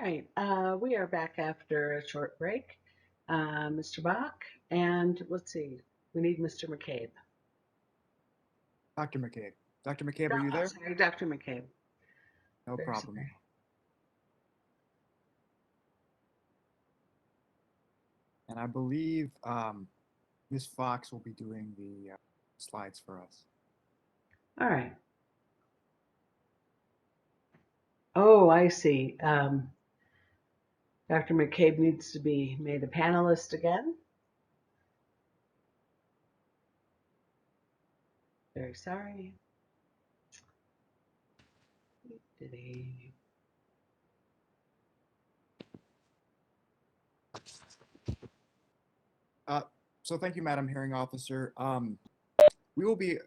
right, we are back after a short break. Mr. Bach, and let's see, we need Mr. McCabe. Dr. McCabe. Dr. McCabe, are you there? Sorry, Dr. McCabe. No Very problem. sorry. And I believe Ms. Fox will be doing the slides for us. All right. Oh, I see. Dr. McCabe needs to be made a panelist again. Very sorry. Did he? So thank you, Madam Hearing Officer. We will be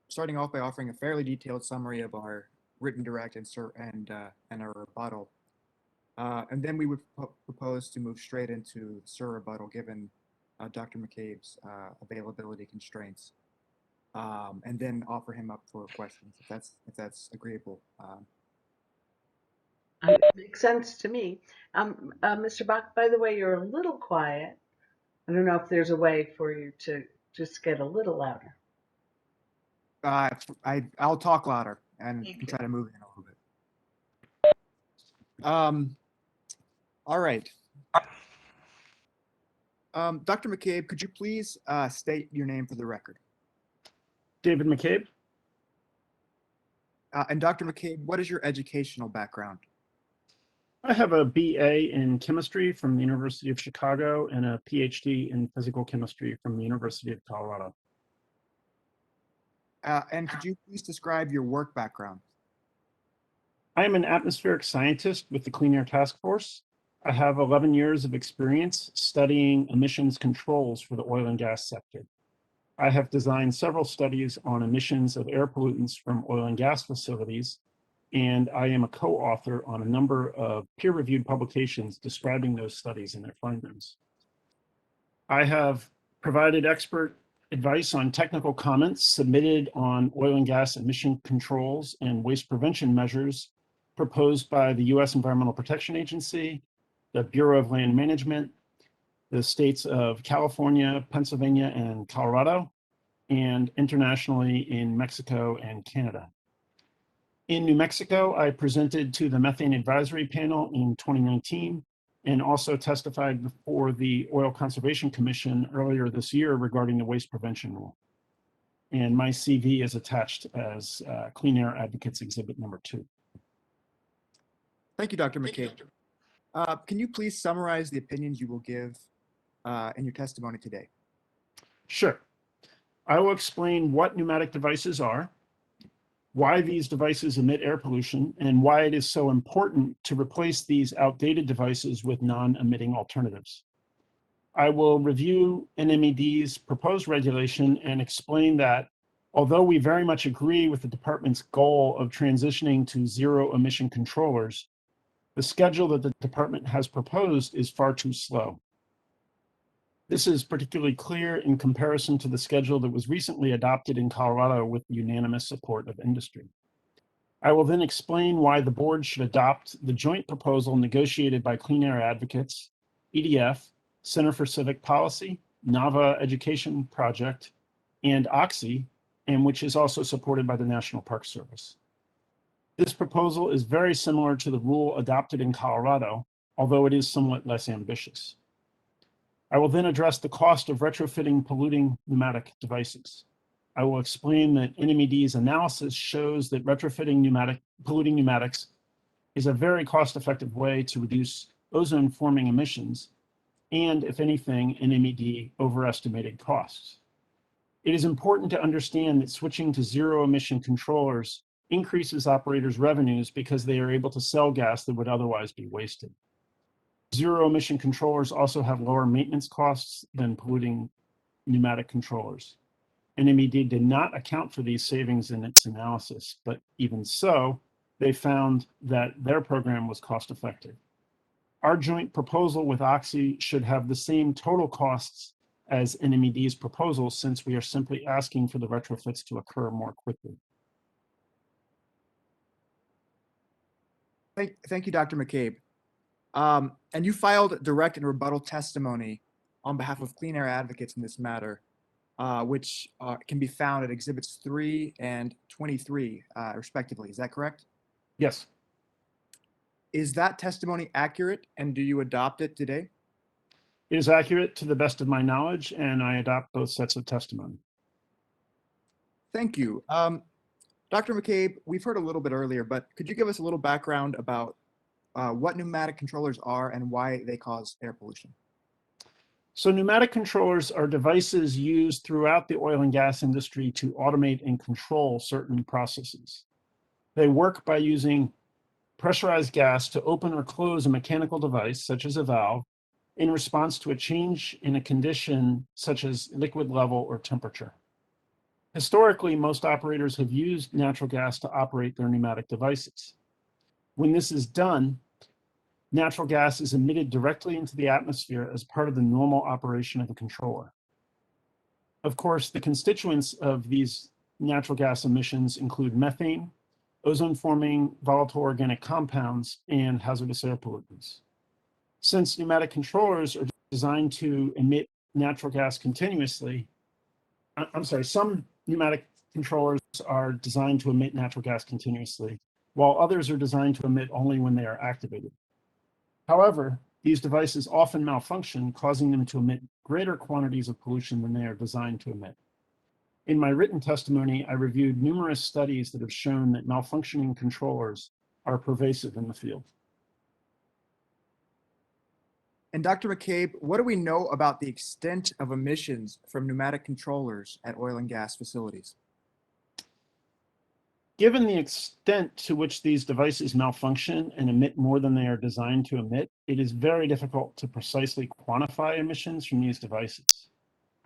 starting off by offering a fairly detailed summary of our written direct and our rebuttal. And then we would propose to move straight into the SIR rebuttal given Dr. McCabe's availability constraints. And then offer him up for questions if that's agreeable. It makes sense to me. Mr. Bach, by the way, you're a little quiet. I don't know if there's a way for you to just get a little louder. I'll talk louder and try to move in a little bit. All right. Dr. McCabe, could you please state your name for the record? David Mccabe. And Dr. McCabe, what is your educational background? I have a BA in chemistry from the University of Chicago and a PhD in physical chemistry from the University of Colorado. And could you please describe your work background? I am an atmospheric scientist with the Clean Air Task Force. I have 11 years of experience studying emissions controls for the oil and gas sector. I have designed several studies on emissions of air pollutants from oil and gas facilities, and I am a co-author on a number of peer-reviewed publications describing those studies and their findings. I have provided expert advice on technical comments submitted on oil and gas emission controls and waste prevention measures proposed by the U.S. Environmental Protection Agency, the Bureau of Land Management, the states of California, Pennsylvania, and Colorado, and internationally in Mexico and Canada. In New Mexico, I presented to the Methane Advisory Panel in 2019 and also testified before the Oil Conservation Commission earlier this year regarding the waste prevention rule. And my CV is attached as Clean Air Advocates Exhibit number 2. Thank you, Dr. McCabe. Can you please summarize the opinions you will give in your testimony today? Sure. I will explain what pneumatic devices are, why these devices emit air pollution, and why it is so important to replace these outdated devices with non-emitting alternatives. I will review NMED's proposed regulation and explain that although we very much agree with the department's goal of transitioning to zero emission controllers, the schedule that the department has proposed is far too slow. This is particularly clear in comparison to the schedule that was recently adopted in Colorado with the unanimous support of industry. I will then explain why the board should adopt the joint proposal negotiated by Clean Air Advocates, EDF, Center for Civic Policy, NAVA Education Project, and Oxy, and which is also supported by the National Park Service. This proposal is very similar to the rule adopted in Colorado, although it is somewhat less ambitious. I will then address the cost of retrofitting polluting pneumatic devices. I will explain that NMED's analysis shows that retrofitting polluting pneumatics is a very cost-effective way to reduce ozone-forming emissions, and if anything, NMED overestimated costs. It is important to understand that switching to zero-emission controllers increases operators' revenues because they are able to sell gas that would otherwise be wasted. Zero-emission controllers also have lower maintenance costs than polluting pneumatic controllers. NMED did not account for these savings in its analysis, but even so, they found that their program was cost-effective. Our joint proposal with Oxy should have the same total costs as NMED's proposal, since we are simply asking for the retrofits to occur more quickly. Thank you, Dr. McCabe. And you filed direct and rebuttal testimony on behalf of Clean Air Advocates in this matter, which can be found at Exhibits 3 and 23, respectively. Is that correct? Yes, Is that testimony accurate, and do you adopt it today? it is accurate to the best of my knowledge, and I adopt both sets of testimony. Thank you. Dr. McCabe, we've heard a little bit earlier, but could you give us a little background about what pneumatic controllers are and why they cause air pollution? So pneumatic controllers are devices used throughout the oil and gas industry to automate and control certain processes. They work by using pressurized gas to open or close a mechanical device, such as a valve, in response to a change in a condition such as liquid level or temperature. Historically, most operators have used natural gas to operate their pneumatic devices. When this is done, natural gas is emitted directly into the atmosphere as part of the normal operation of the controller. Of course, the constituents of these natural gas emissions include methane, ozone-forming volatile organic compounds, and hazardous air pollutants. Since pneumatic controllers are designed to emit natural gas continuously, some pneumatic controllers are designed to emit natural gas continuously, while others are designed to emit only when they are activated. However, these devices often malfunction, causing them to emit greater quantities of pollution than they are designed to emit. In my written testimony, I reviewed numerous studies that have shown that malfunctioning controllers are pervasive in the field. And Dr. McCabe, what do we know about the extent of emissions from pneumatic controllers at oil and gas facilities? Given the extent to which these devices malfunction and emit more than they are designed to emit, it is very difficult to precisely quantify emissions from these devices.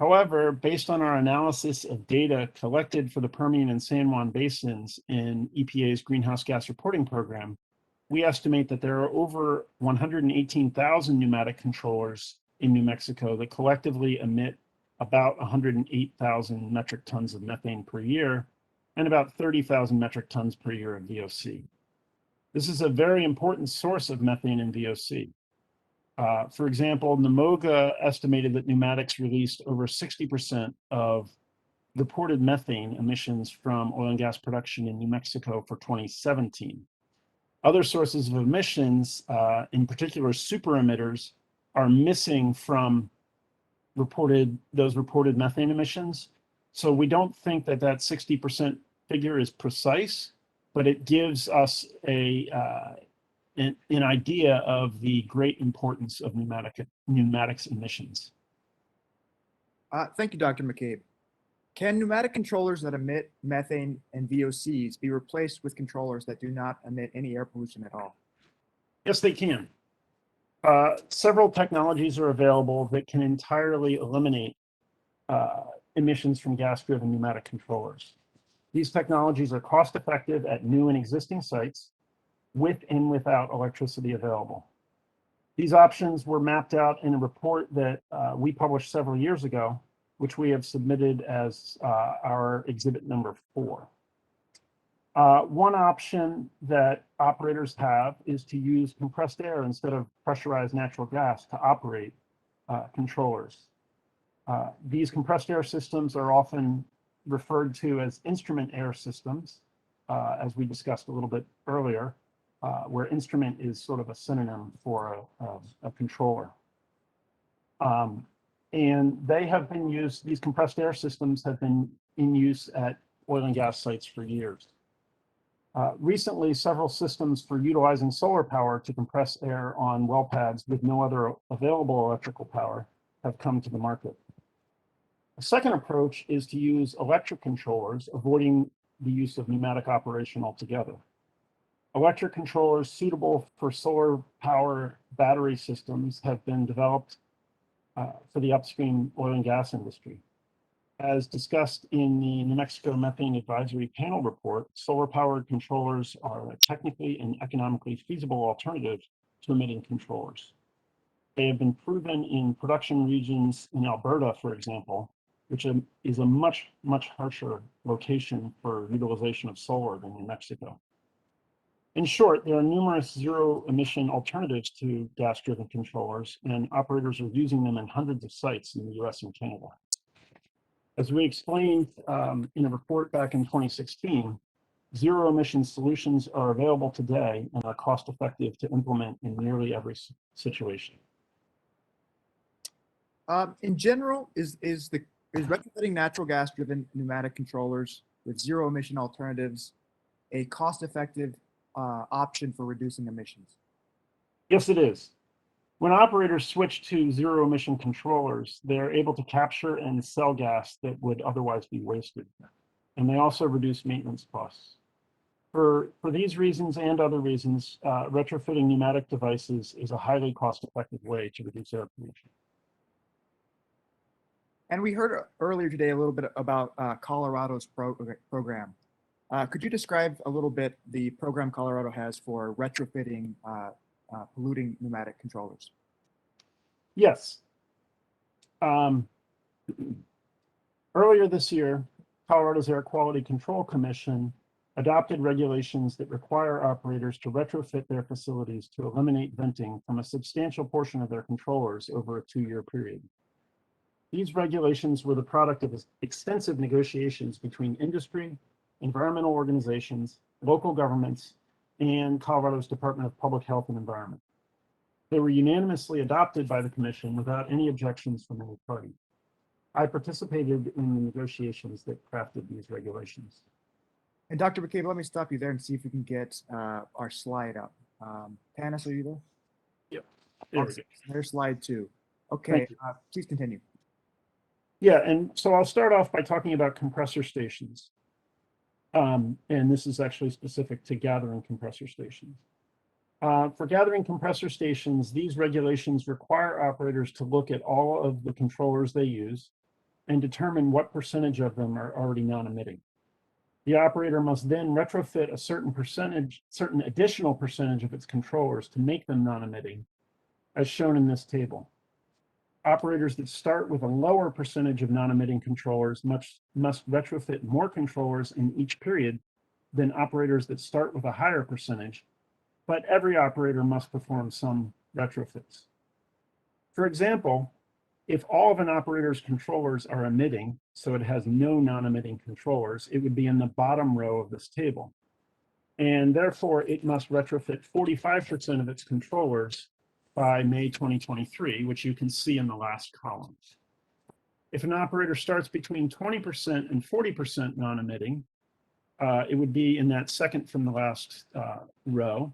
However, based on our analysis of data collected for the Permian and San Juan basins in EPA's Greenhouse Gas Reporting Program, we estimate that there are over 118,000 pneumatic controllers in New Mexico that collectively emit about 108,000 metric tons of methane per year and about 30,000 metric tons per year of VOC. This is a very important source of methane and VOC. For example, NMOGA estimated that pneumatics released over 60% of reported methane emissions from oil and gas production in New Mexico for 2017. Other sources of emissions, in particular super emitters, are missing from those reported methane emissions. So we don't think that that 60% figure is precise, but it gives us an idea of the great importance of pneumatics emissions. Thank you, Dr. McCabe. Can pneumatic controllers that emit methane and VOCs be replaced with controllers that do not emit any air pollution at all? Yes, they can. Several technologies are available that can entirely eliminate emissions from gas-driven pneumatic controllers. These technologies are cost-effective at new and existing sites with and without electricity available. These options were mapped out in a report that we published several years ago, which we have submitted as our exhibit number 4. One option that operators have is to use compressed air instead of pressurized natural gas to operate controllers. These compressed air systems are often referred to as instrument air systems, as we discussed a little bit earlier, where instrument is sort of a synonym for a controller. And they have been used, these compressed air systems have been in use at oil and gas sites for years. Recently, several systems for utilizing solar power to compress air on well pads with no other available electrical power have come to the market. A second approach is to use electric controllers, avoiding the use of pneumatic operation altogether. Electric controllers suitable for solar power battery systems have been developed for the upstream oil and gas industry. As discussed in the New Mexico Methane Advisory Panel report, solar-powered controllers are a technically and economically feasible alternative to emitting controllers. They have been proven in production regions in Alberta, for example, which is a much, much harsher location for utilization of solar than New Mexico. In short, there are numerous zero-emission alternatives to gas-driven controllers, and operators are using them in hundreds of sites in the US and Canada. As we explained in a report back in 2016, zero-emission solutions are available today and are cost-effective to implement in nearly every situation. In general, is retrofitting natural gas-driven pneumatic controllers with zero-emission alternatives a cost-effective option for reducing emissions? Yes, it is. When operators switch to zero-emission controllers, they're able to capture and sell gas that would otherwise be wasted, and they also reduce maintenance costs. For these reasons and other reasons, retrofitting pneumatic devices is a highly cost-effective way to reduce air pollution. And we heard earlier today a little bit about Colorado's program. Could you describe a little bit the program Colorado has for retrofitting polluting pneumatic controllers? Yes. Earlier this year, Colorado's Air Quality Control Commission adopted regulations that require operators to retrofit their facilities to eliminate venting from a substantial portion of their controllers over a 2-year period. These regulations were the product of extensive negotiations between industry, environmental organizations, local governments, and Colorado's Department of Public Health and Environment. They were unanimously adopted by the Commission without any objections from any party. I participated in the negotiations that crafted these regulations. And Dr. McCabe, let me stop you there and see if we can get our slide up. Tanis, are you there? Yep. There we go. There's slide 2. Okay, please continue. Yeah, and so I'll start off by talking about compressor stations. And this is actually specific to gathering compressor stations. For gathering compressor stations, these regulations require operators to look at all of the controllers they use and determine what percentage of them are already non-emitting. The operator must then retrofit a certain additional percentage of its controllers to make them non-emitting, as shown in this table. Operators that start with a lower percentage of non-emitting controllers must retrofit more controllers in each period than operators that start with a higher percentage, but every operator must perform some retrofits. For example, if all of an operator's controllers are emitting, so it has no non-emitting controllers, it would be in the bottom row of this table. And therefore, it must retrofit 45% of its controllers by May 2023, which you can see in the last column. If an operator starts between 20% and 40% non-emitting, it would be in that second from the last row.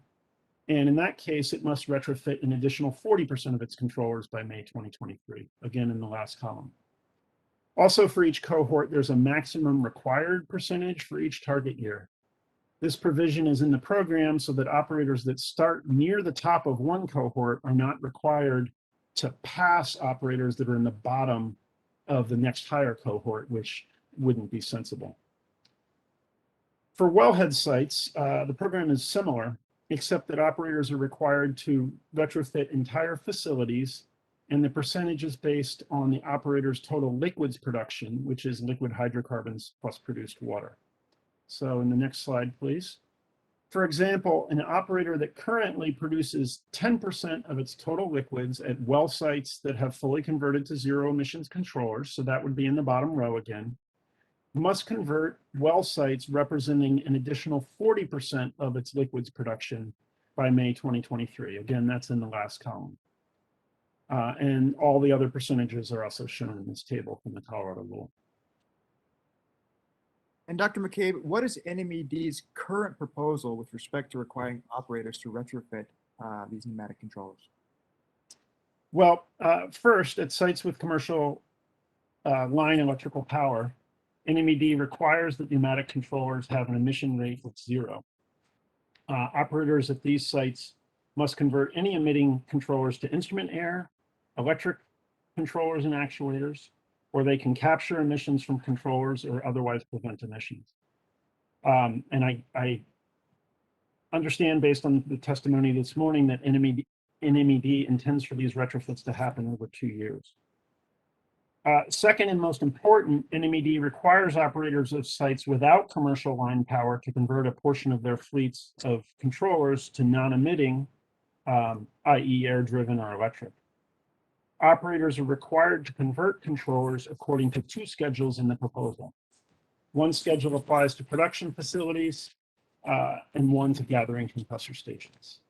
And in that case, it must retrofit an additional 40% of its controllers by May 2023, again in the last column. Also, for each cohort, there's a maximum required percentage for each target year. This provision is in the program so that operators that start near the top of one cohort are not required to pass operators that are in the bottom of the next higher cohort, which wouldn't be sensible. For wellhead sites, the program is similar, except that operators are required to retrofit entire facilities, and the percentage is based on the operator's total liquids production, which is liquid hydrocarbons plus produced water. So in the next slide, please. For example, an operator that currently produces 10% of its total liquids at well sites that have fully converted to zero emissions controllers, so that would be in the bottom row again, must convert well sites representing an additional 40% of its liquids production by May 2023. Again, that's in the last column. And all the other percentages are also shown in this table from the Colorado rule. And Dr. McCabe, what is NMED's current proposal with respect to requiring operators to retrofit these pneumatic controllers? Well, first, at sites with commercial line electrical power, NMED requires that pneumatic controllers have an emission rate of 0. Operators at these sites must convert any emitting controllers to instrument air, electric controllers and actuators, or they can capture emissions from controllers or otherwise prevent emissions. And I understand based on the testimony this morning that NMED intends for these retrofits to happen over 2 years. Second and most important, NMED requires operators of sites without commercial line power to convert a portion of their fleets of controllers to non-emitting, i.e. air-driven or electric. Operators are required to convert controllers according to two schedules in the proposal. One schedule applies to production facilities and one to gathering compressor stations.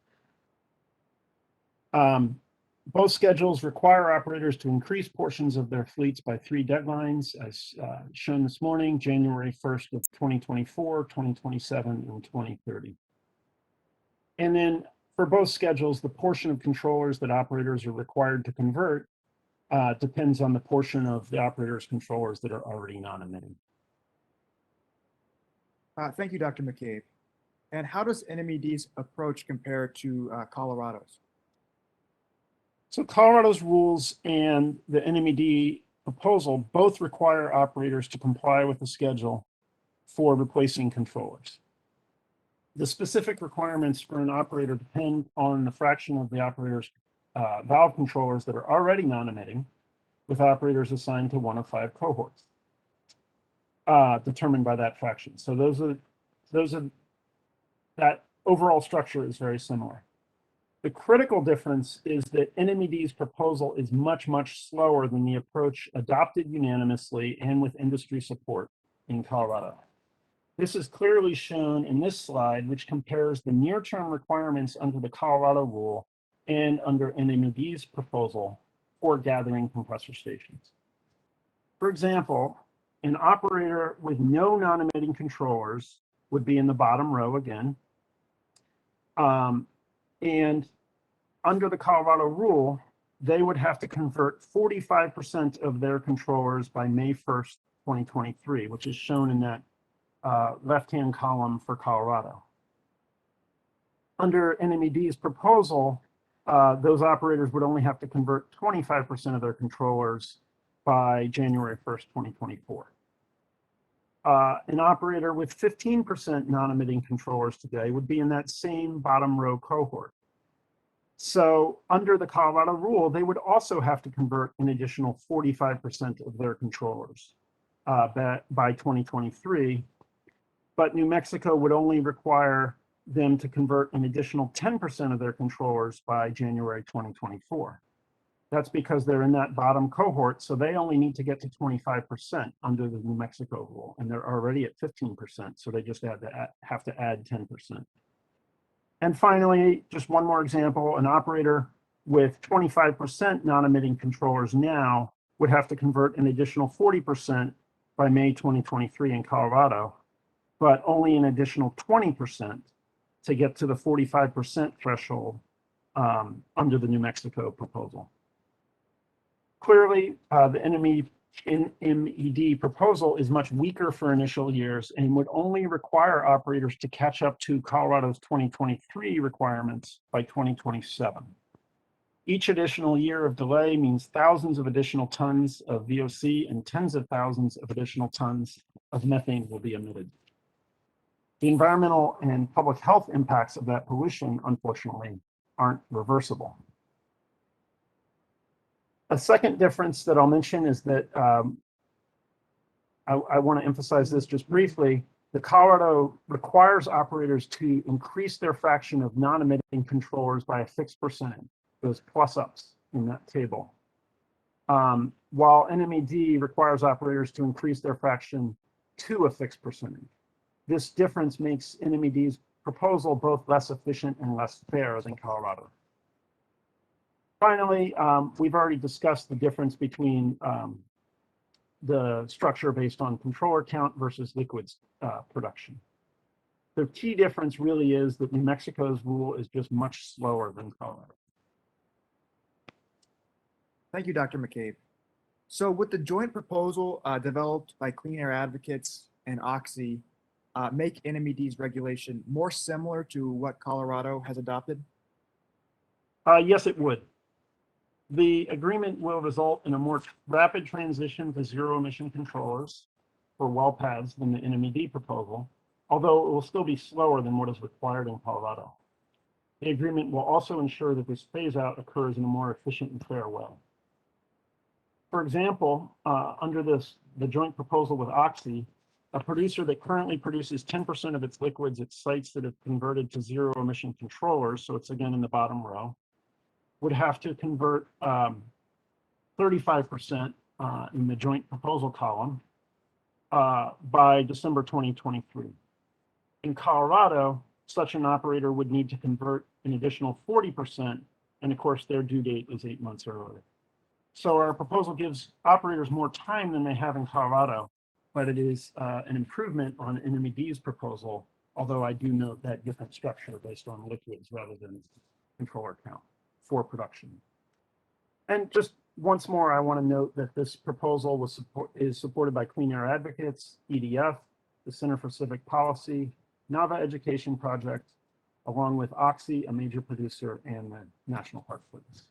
Both schedules require operators to increase portions of their fleets by three deadlines, as shown this morning, January 1st of 2024, 2027, and 2030. And then for both schedules, the portion of controllers that operators are required to convert depends on the portion of the operator's controllers that are already non-emitting. Thank you, Dr. McCabe. And how does NMED's approach compare to Colorado's? So Colorado's rules and the NMED proposal both require operators to comply with the schedule for replacing controllers. The specific requirements for an operator depend on the fraction of the operator's valve controllers that are already non-emitting, with operators assigned to one of 5 cohorts, determined by that fraction. So that overall structure is very similar. The critical difference is that NMED's proposal is much, much slower than the approach adopted unanimously and with industry support in Colorado. This is clearly shown in this slide, which compares the near-term requirements under the Colorado rule and under NMED's proposal for gathering compressor stations. For example, an operator with no non-emitting controllers would be in the bottom row again. And under the Colorado rule, they would have to convert 45% of their controllers by May 1st, 2023, which is shown in that left-hand column for Colorado. Under NMED's proposal, those operators would only have to convert 25% of their controllers by January 1st, 2024. An operator with 15% non-emitting controllers today would be in that same bottom row cohort. So under the Colorado rule, they would also have to convert an additional 45% of their controllers by 2023. But New Mexico would only require them to convert an additional 10% of their controllers by January 2024. That's because they're in that bottom cohort, so they only need to get to 25% under the New Mexico rule, and they're already at 15%, so they just have to add 10%. And finally, just one more example, an operator with 25% non-emitting controllers now would have to convert an additional 40% by May 2023 in Colorado, but only an additional 20% to get to the 45% threshold under the New Mexico proposal. Clearly, the NMED proposal is much weaker for initial years and would only require operators to catch up to Colorado's 2023 requirements by 2027. Each additional year of delay means thousands of additional tons of VOC and tens of thousands of additional tons of methane will be emitted. The environmental and public health impacts of that pollution, unfortunately, aren't reversible. A second difference that I'll mention is that I want to emphasize this just briefly. The Colorado requires operators to increase their fraction of non-emitting controllers by a fixed percentage, those plus ups in that table. While NMED requires operators to increase their fraction to a fixed percentage. This difference makes NMED's proposal both less efficient and less fair than Colorado. Finally, we've already discussed the difference between the structure based on controller count versus liquids production. The key difference really is that New Mexico's rule is just much slower than Colorado. Thank you, Dr. McCabe. So would the joint proposal developed by Clean Air Advocates and Oxy make NMED's regulation more similar to what Colorado has adopted? Yes, it would. The agreement will result in a more rapid transition to zero emission controllers for well pads than the NMED proposal, although it will still be slower than what is required in Colorado. The agreement will also ensure that this phase out occurs in a more efficient and fair way. For example, under the joint proposal with Oxy, a producer that currently produces 10% of its liquids at sites that have converted to zero emission controllers, so it's again in the bottom row, would have to convert 35% in the joint proposal column by December 2023. In Colorado, such an operator would need to convert an additional 40%, and of course their due date is 8 months earlier. So our proposal gives operators more time than they have in Colorado, but it is an improvement on NMED's proposal, although I do note that different structure based on liquids rather than controller count for production. And just once more, I want to note that this proposal is supported by Clean Air Advocates, EDF, the Center for Civic Policy, NAVA Education Project, along with Oxy, a major producer, and the National Park Service.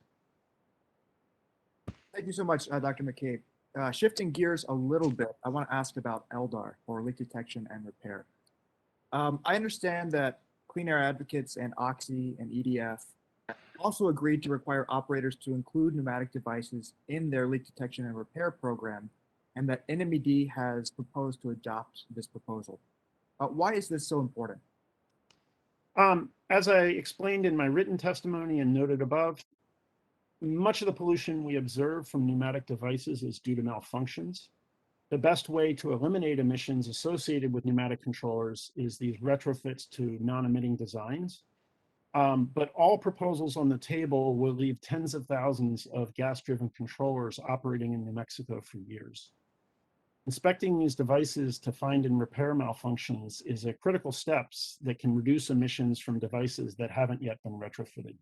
Thank you so much, Dr. McCabe. Shifting gears a little bit, I want to ask about Eldar, or leak detection and repair. I understand that Clean Air Advocates and Oxy and EDF also agreed to require operators to include pneumatic devices in their leak detection and repair program, and that NMED has proposed to adopt this proposal. Why is this so important? As I explained in my written testimony and noted above, much of the pollution we observe from pneumatic devices is due to malfunctions. The best way to eliminate emissions associated with pneumatic controllers is these retrofits to non-emitting designs. But all proposals on the table will leave tens of thousands of gas-driven controllers operating in New Mexico for years. Inspecting these devices to find and repair malfunctions is a critical step that can reduce emissions from devices that haven't yet been retrofitted.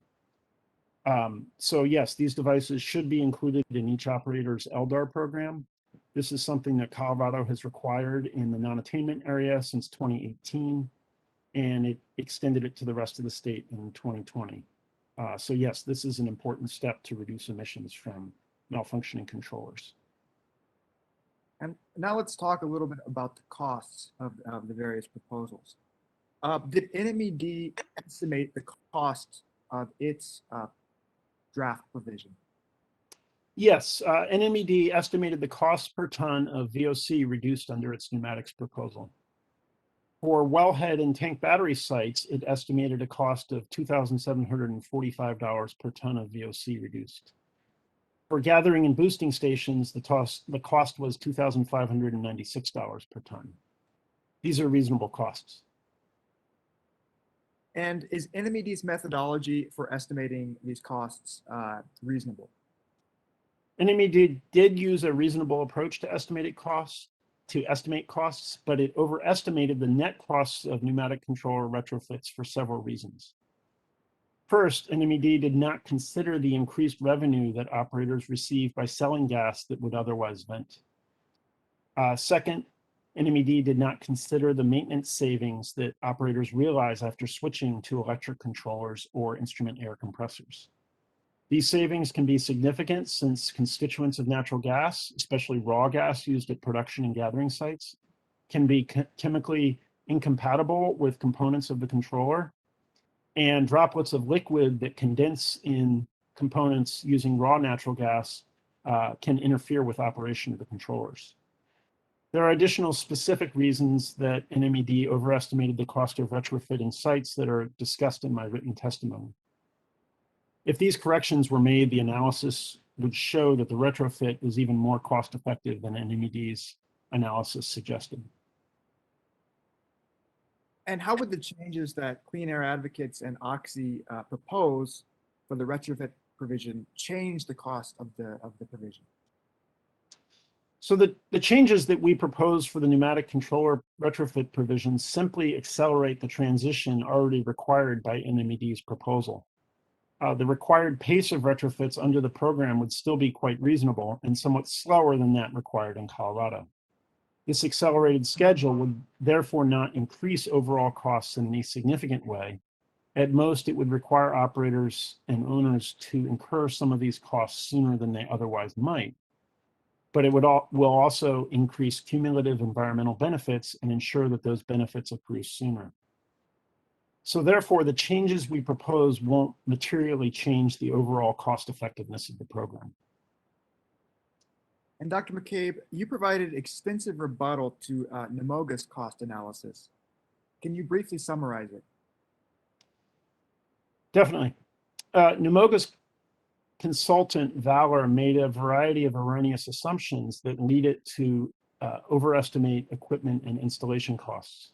So yes, these devices should be included in each operator's Eldar program. This is something that Colorado has required in the non-attainment area since 2018, and it extended it to the rest of the state in 2020. So yes, this is an important step to reduce emissions from malfunctioning controllers. And now let's talk a little bit about the costs of the various proposals. Did NMED estimate the cost of its draft provision? Yes, NMED estimated the cost per ton of VOC reduced under its pneumatics proposal. For wellhead and tank battery sites, it estimated a cost of $2,745 per ton of VOC reduced. For gathering and boosting stations, the cost was $2,596 per ton. These are reasonable costs. And is NMED's methodology for estimating these costs reasonable? NMED did use a reasonable approach to estimate costs, but it overestimated the net costs of pneumatic controller retrofits for several reasons. First, NMED did not consider the increased revenue that operators receive by selling gas that would otherwise vent. Second, NMED did not consider the maintenance savings that operators realize after switching to electric controllers or instrument air compressors. These savings can be significant since constituents of natural gas, especially raw gas used at production and gathering sites, can be chemically incompatible with components of the controller, and droplets of liquid that condense in components using raw natural gas can interfere with operation of the controllers. There are additional specific reasons that NMED overestimated the cost of retrofitting sites that are discussed in my written testimony. If these corrections were made, the analysis would show that the retrofit is even more cost-effective than NMED's analysis suggested. And how would the changes that Clean Air Advocates and Oxy propose for the retrofit provision change the cost of the provision? So the changes that we propose for the pneumatic controller retrofit provision simply accelerate the transition already required by NMED's proposal. The required pace of retrofits under the program would still be quite reasonable and somewhat slower than that required in Colorado. This accelerated schedule would therefore not increase overall costs in any significant way. At most, it would require operators and owners to incur some of these costs sooner than they otherwise might. But it will also increase cumulative environmental benefits and ensure that those benefits accrue sooner. So therefore, the changes we propose won't materially change the overall cost effectiveness of the program. And Dr. McCabe, you provided extensive rebuttal to Nemoga's cost analysis. Can you briefly summarize it? Definitely. Nemoga's consultant, Valor, made a variety of erroneous assumptions that lead it to overestimate equipment and installation costs.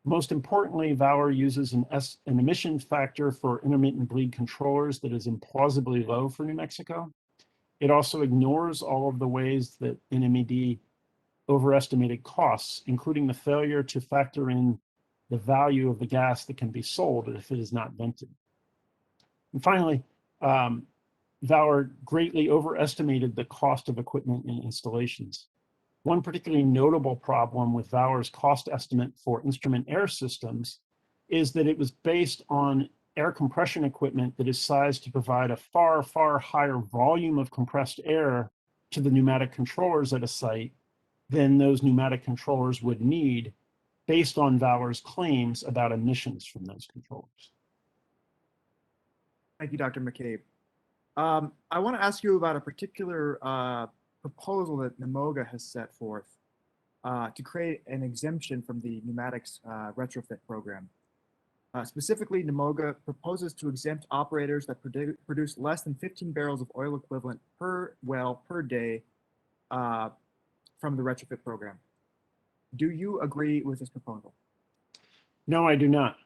Most importantly, Valor uses an emission factor for intermittent bleed controllers that is implausibly low for New Mexico. It also ignores all of the ways that NMED overestimated costs, including the failure to factor in the value of the gas that can be sold if it is not vented. And finally, Valor greatly overestimated the cost of equipment and installations. One particularly notable problem with Valor's cost estimate for instrument air systems is that it was based on air compression equipment that is sized to provide a far, far higher volume of compressed air to the pneumatic controllers at a site than those pneumatic controllers would need based on Valor's claims about emissions from those controllers. Thank you, Dr. McCabe. I want to ask you about a particular proposal that Nemoga has set forth to create an exemption from the pneumatics retrofit program. Specifically, Nemoga proposes to exempt operators that produce less than 15 barrels of oil equivalent per well per day from the retrofit program. Do you agree with this proposal? No, I do not.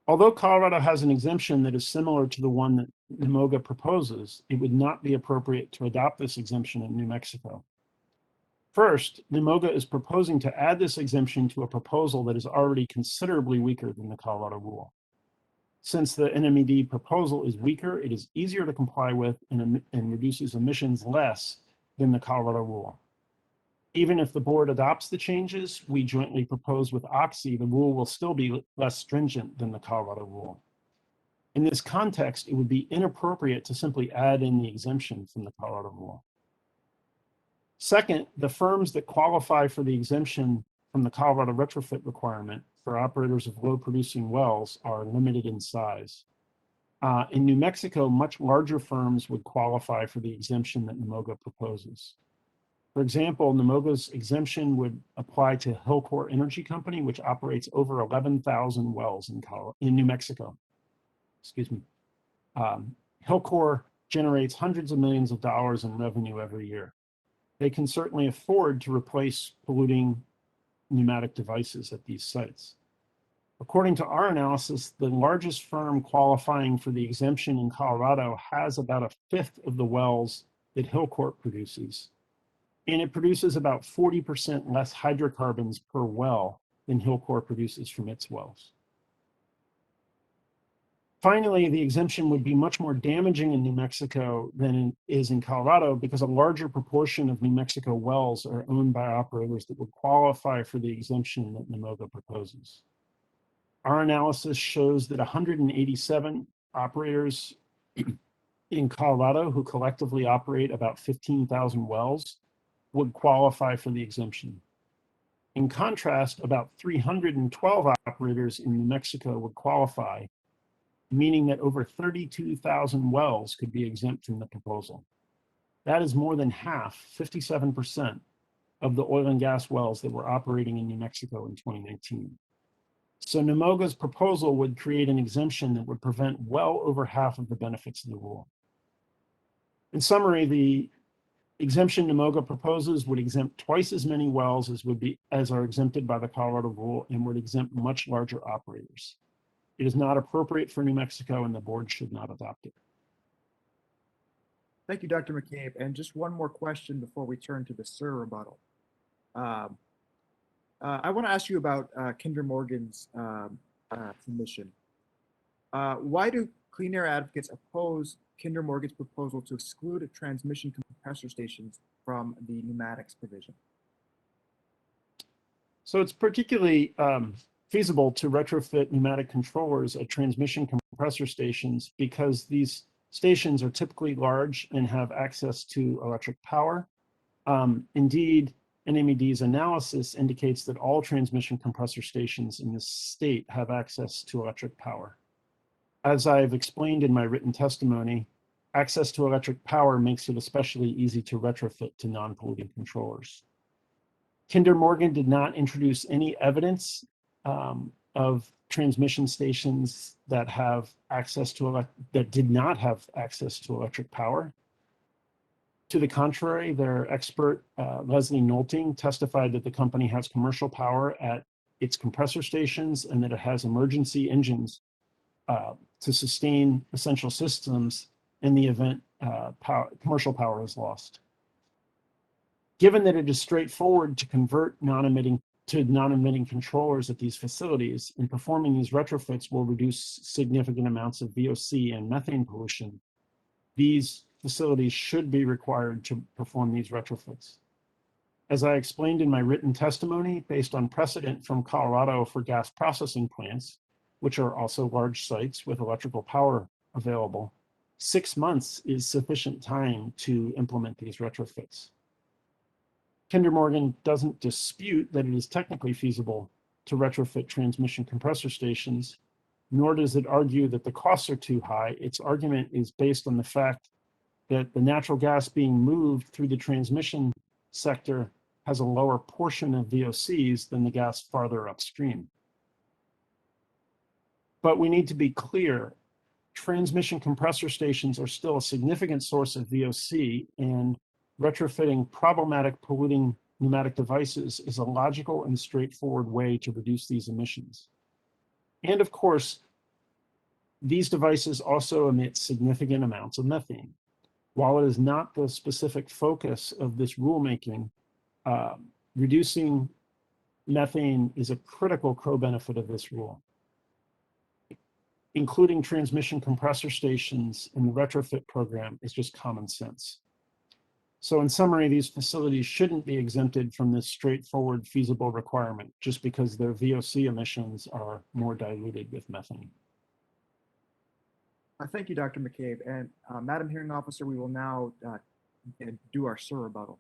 Although Colorado has an exemption that is similar to the one that Nemoga proposes, it would not be appropriate to adopt this exemption in New Mexico. First, Nemoga is proposing to add this exemption to a proposal that is already considerably weaker than the Colorado rule. Since the NMED proposal is weaker, it is easier to comply with and reduces emissions less than the Colorado rule. Even if the board adopts the changes we jointly propose with Oxy, the rule will still be less stringent than the Colorado rule. In this context, it would be inappropriate to simply add in the exemption from the Colorado rule. Second, the firms that qualify for the exemption from the Colorado retrofit requirement for operators of low producing wells are limited in size. In New Mexico, much larger firms would qualify for the exemption that Nemoga proposes. For example, Nemoga's exemption would apply to Hillcore Energy Company, which operates over 11,000 wells in New Mexico. Excuse me. Hillcore generates hundreds of millions of dollars in revenue every year. They can certainly afford to replace polluting pneumatic devices at these sites. According to our analysis, the largest firm qualifying for the exemption in Colorado has about a fifth of the wells that Hillcore produces. And it produces about 40% less hydrocarbons per well than Hillcore produces from its wells. Finally, the exemption would be much more damaging in New Mexico than it is in Colorado because a larger proportion of New Mexico wells are owned by operators that would qualify for the exemption that Nemoga proposes. Our analysis shows that 187 operators in Colorado who collectively operate about 15,000 wells would qualify for the exemption. In contrast, about 312 operators in New Mexico would qualify, meaning that over 32,000 wells could be exempt from the proposal. That is more than half, 57%, of the oil and gas wells that were operating in New Mexico in 2019. So Nemoga's proposal would create an exemption that would prevent well over half of the benefits of the rule. In summary, the exemption Nemoga proposes would exempt twice as many wells as are exempted by the Colorado rule and would exempt much larger operators. It is not appropriate for New Mexico and the board should not adopt it. Thank you, Dr. McCabe. And just one more question before we turn to the SIR rebuttal. I want to ask you about Kinder Morgan's submission. Why do Clean Air advocates oppose Kinder Morgan's proposal to exclude transmission compressor stations from the pneumatics provision? So it's particularly feasible to retrofit pneumatic controllers at transmission compressor stations because these stations are typically large and have access to electric power. Indeed, NMED's analysis indicates that all transmission compressor stations in the state have access to electric power. As I've explained in my written testimony, access to electric power makes it especially easy to retrofit to non-polluting controllers. Kinder Morgan did not introduce any evidence of transmission stations that did not have access to electric power. To the contrary, their expert, Leslie Nolting, testified that the company has commercial power at its compressor stations and that it has emergency engines to sustain essential systems in the event commercial power is lost. Given that it is straightforward to convert non-emitting controllers at these facilities, and performing these retrofits will reduce significant amounts of VOC and methane pollution, these facilities should be required to perform these retrofits. As I explained in my written testimony, based on precedent from Colorado for gas processing plants, which are also large sites with electrical power available, 6 months is sufficient time to implement these retrofits. Kinder Morgan doesn't dispute that it is technically feasible to retrofit transmission compressor stations, nor does it argue that the costs are too high. Its argument is based on the fact that the natural gas being moved through the transmission sector has a lower portion of VOCs than the gas farther upstream. But we need to be clear, transmission compressor stations are still a significant source of VOC, and retrofitting problematic polluting pneumatic devices is a logical and straightforward way to reduce these emissions. And of course, these devices also emit significant amounts of methane. While it is not the specific focus of this rulemaking, reducing methane is a critical co-benefit of this rule. Including transmission compressor stations in the retrofit program is just common sense. So in summary, these facilities shouldn't be exempted from this straightforward feasible requirement just because their VOC emissions are more diluted with methane. Thank you, Dr. McCabe. And Madam Hearing Officer, we will now do our SIR rebuttal.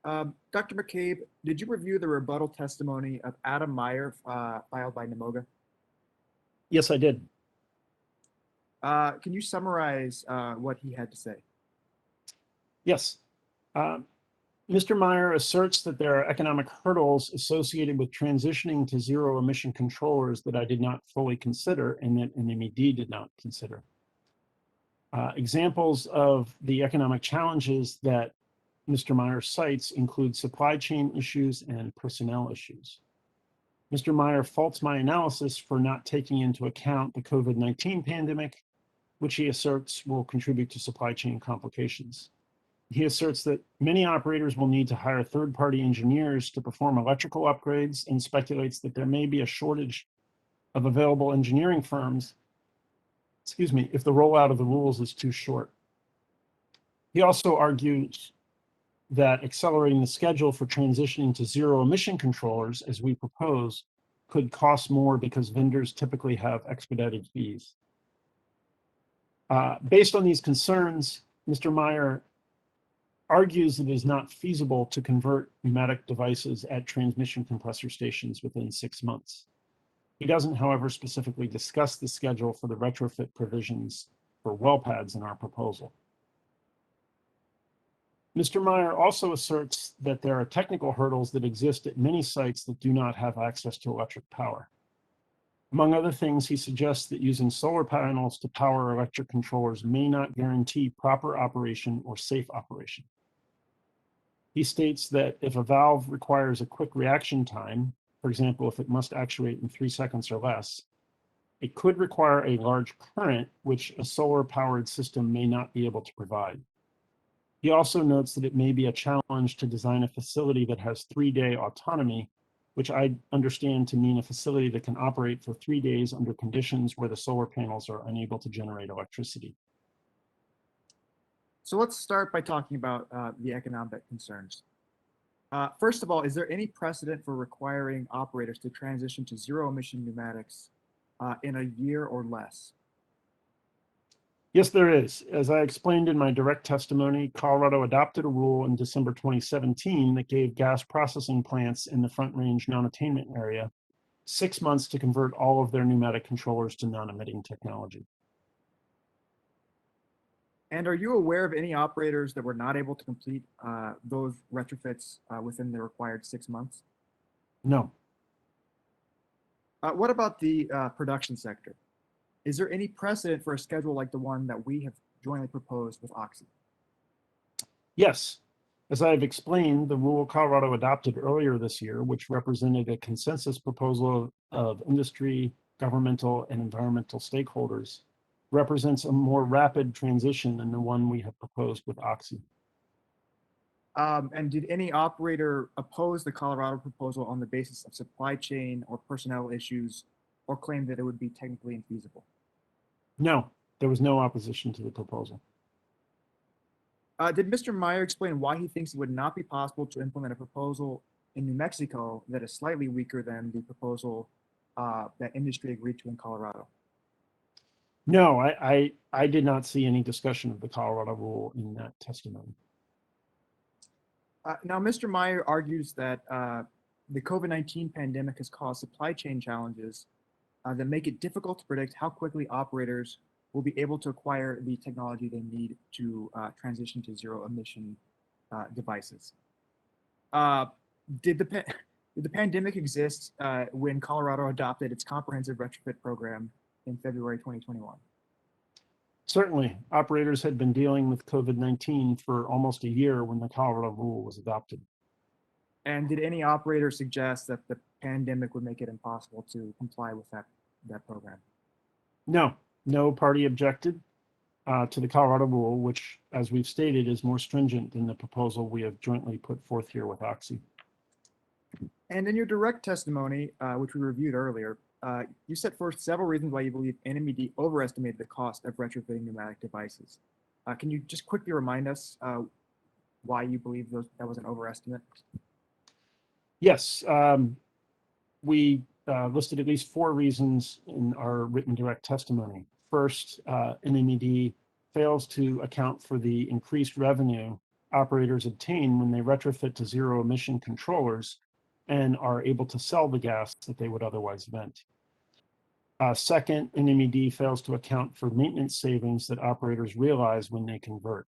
Dr. McCabe, did you review the rebuttal testimony of Adam Meyers filed by NMOGA? Yes, I did. Can you summarize what he had to say? Yes. Mr. Meyers asserts that there are economic hurdles associated with transitioning to zero emission controllers that I did not fully consider and that NMED did not consider. Examples of the economic challenges that Mr. Meyers cites include supply chain issues and personnel issues. Mr. Meyers faults my analysis for not taking into account the COVID-19 pandemic, which he asserts will contribute to supply chain complications. He asserts that many operators will need to hire third-party engineers to perform electrical upgrades and speculates that there may be a shortage of available engineering firms, if the rollout of the rules is too short. He also argues that accelerating the schedule for transitioning to zero emission controllers, as we propose, could cost more because vendors typically have expedited fees. Based on these concerns, Mr. Meyers argues that it is not feasible to convert pneumatic devices at transmission compressor stations within 6 months. He doesn't, however, specifically discuss the schedule for the retrofit provisions for well pads in our proposal. Mr. Meyers also asserts that there are technical hurdles that exist at many sites that do not have access to electric power. Among other things, he suggests that using solar panels to power electric controllers may not guarantee proper operation or safe operation. He states that if a valve requires a quick reaction time, for example, if it must actuate in 3 seconds or less, it could require a large current, which a solar-powered system may not be able to provide. He also notes that it may be a challenge to design a facility that has 3-day autonomy, which I understand to mean a facility that can operate for 3 days under conditions where the solar panels are unable to generate electricity. So let's start by talking about the economic concerns. First of all, is there any precedent for requiring operators to transition to zero emission pneumatics in a year or less? Yes, there is. As I explained in my direct testimony, Colorado adopted a rule in December 2017 that gave gas processing plants in the Front Range non-attainment area 6 months to convert all of their pneumatic controllers to non-emitting technology. And are you aware of any operators that were not able to complete those retrofits within the required 6 months? No. What about the production sector? Is there any precedent for a schedule like the one that we have jointly proposed with Oxy? Yes. As I have explained, the rule Colorado adopted earlier this year, which represented a consensus proposal of industry, governmental, and environmental stakeholders, represents a more rapid transition than the one we have proposed with Oxy. And did any operator oppose the Colorado proposal on the basis of supply chain or personnel issues, or claim that it would be technically infeasible? No, there was no opposition to the proposal. Did Mr. Meyer explain why he thinks it would not be possible to implement a proposal in New Mexico that is slightly weaker than the proposal that industry agreed to in Colorado? No, I did not see any discussion of the Colorado rule in that testimony. Now, Mr. Meyer argues that the COVID-19 pandemic has caused supply chain challenges that make it difficult to predict how quickly operators will be able to acquire the technology they need to transition to zero emission devices. Did the pandemic exist when Colorado adopted its comprehensive retrofit program in February 2021? Certainly, operators had been dealing with COVID-19 for almost a year when the Colorado rule was adopted. And did any operator suggest that the pandemic would make it impossible to comply with that program? No, no party objected to the Colorado rule, which, as we've stated, is more stringent than the proposal we have jointly put forth here with Oxy. And in your direct testimony, which we reviewed earlier, you set forth several reasons why you believe NMED overestimated the cost of retrofitting pneumatic devices. Can you just quickly remind us why you believe that was an overestimate? Yes, we listed at least 4 reasons in our written direct testimony. First, NMED fails to account for the increased revenue operators obtain when they retrofit to zero emission controllers and are able to sell the gas that they would otherwise vent. Second, NMED fails to account for maintenance savings that operators realize when they convert.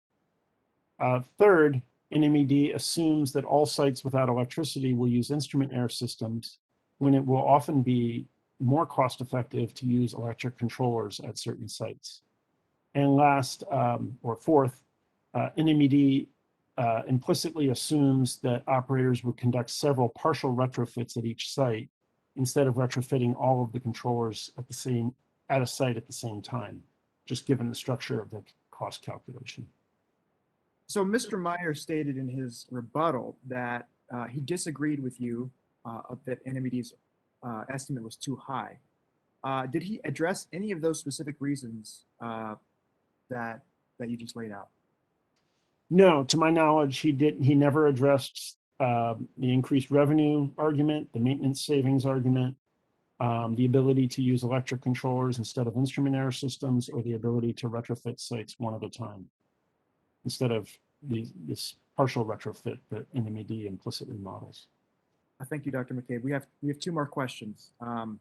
Third, NMED assumes that all sites without electricity will use instrument air systems when it will often be more cost effective to use electric controllers at certain sites. And last, or fourth, NMED implicitly assumes that operators would conduct several partial retrofits at each site instead of retrofitting all of the controllers at a site at the same time, just given the structure of the cost calculation. So Mr. Meyer stated in his rebuttal that he disagreed with you that NMED's estimate was too high. Did he address any of those specific reasons that you just laid out? No, to my knowledge, he never addressed the increased revenue argument, the maintenance savings argument, the ability to use electric controllers instead of instrument air systems, or the ability to retrofit sites one at a time instead of this partial retrofit that NMED implicitly models. Thank you, Dr. McCabe. We have 2 more questions for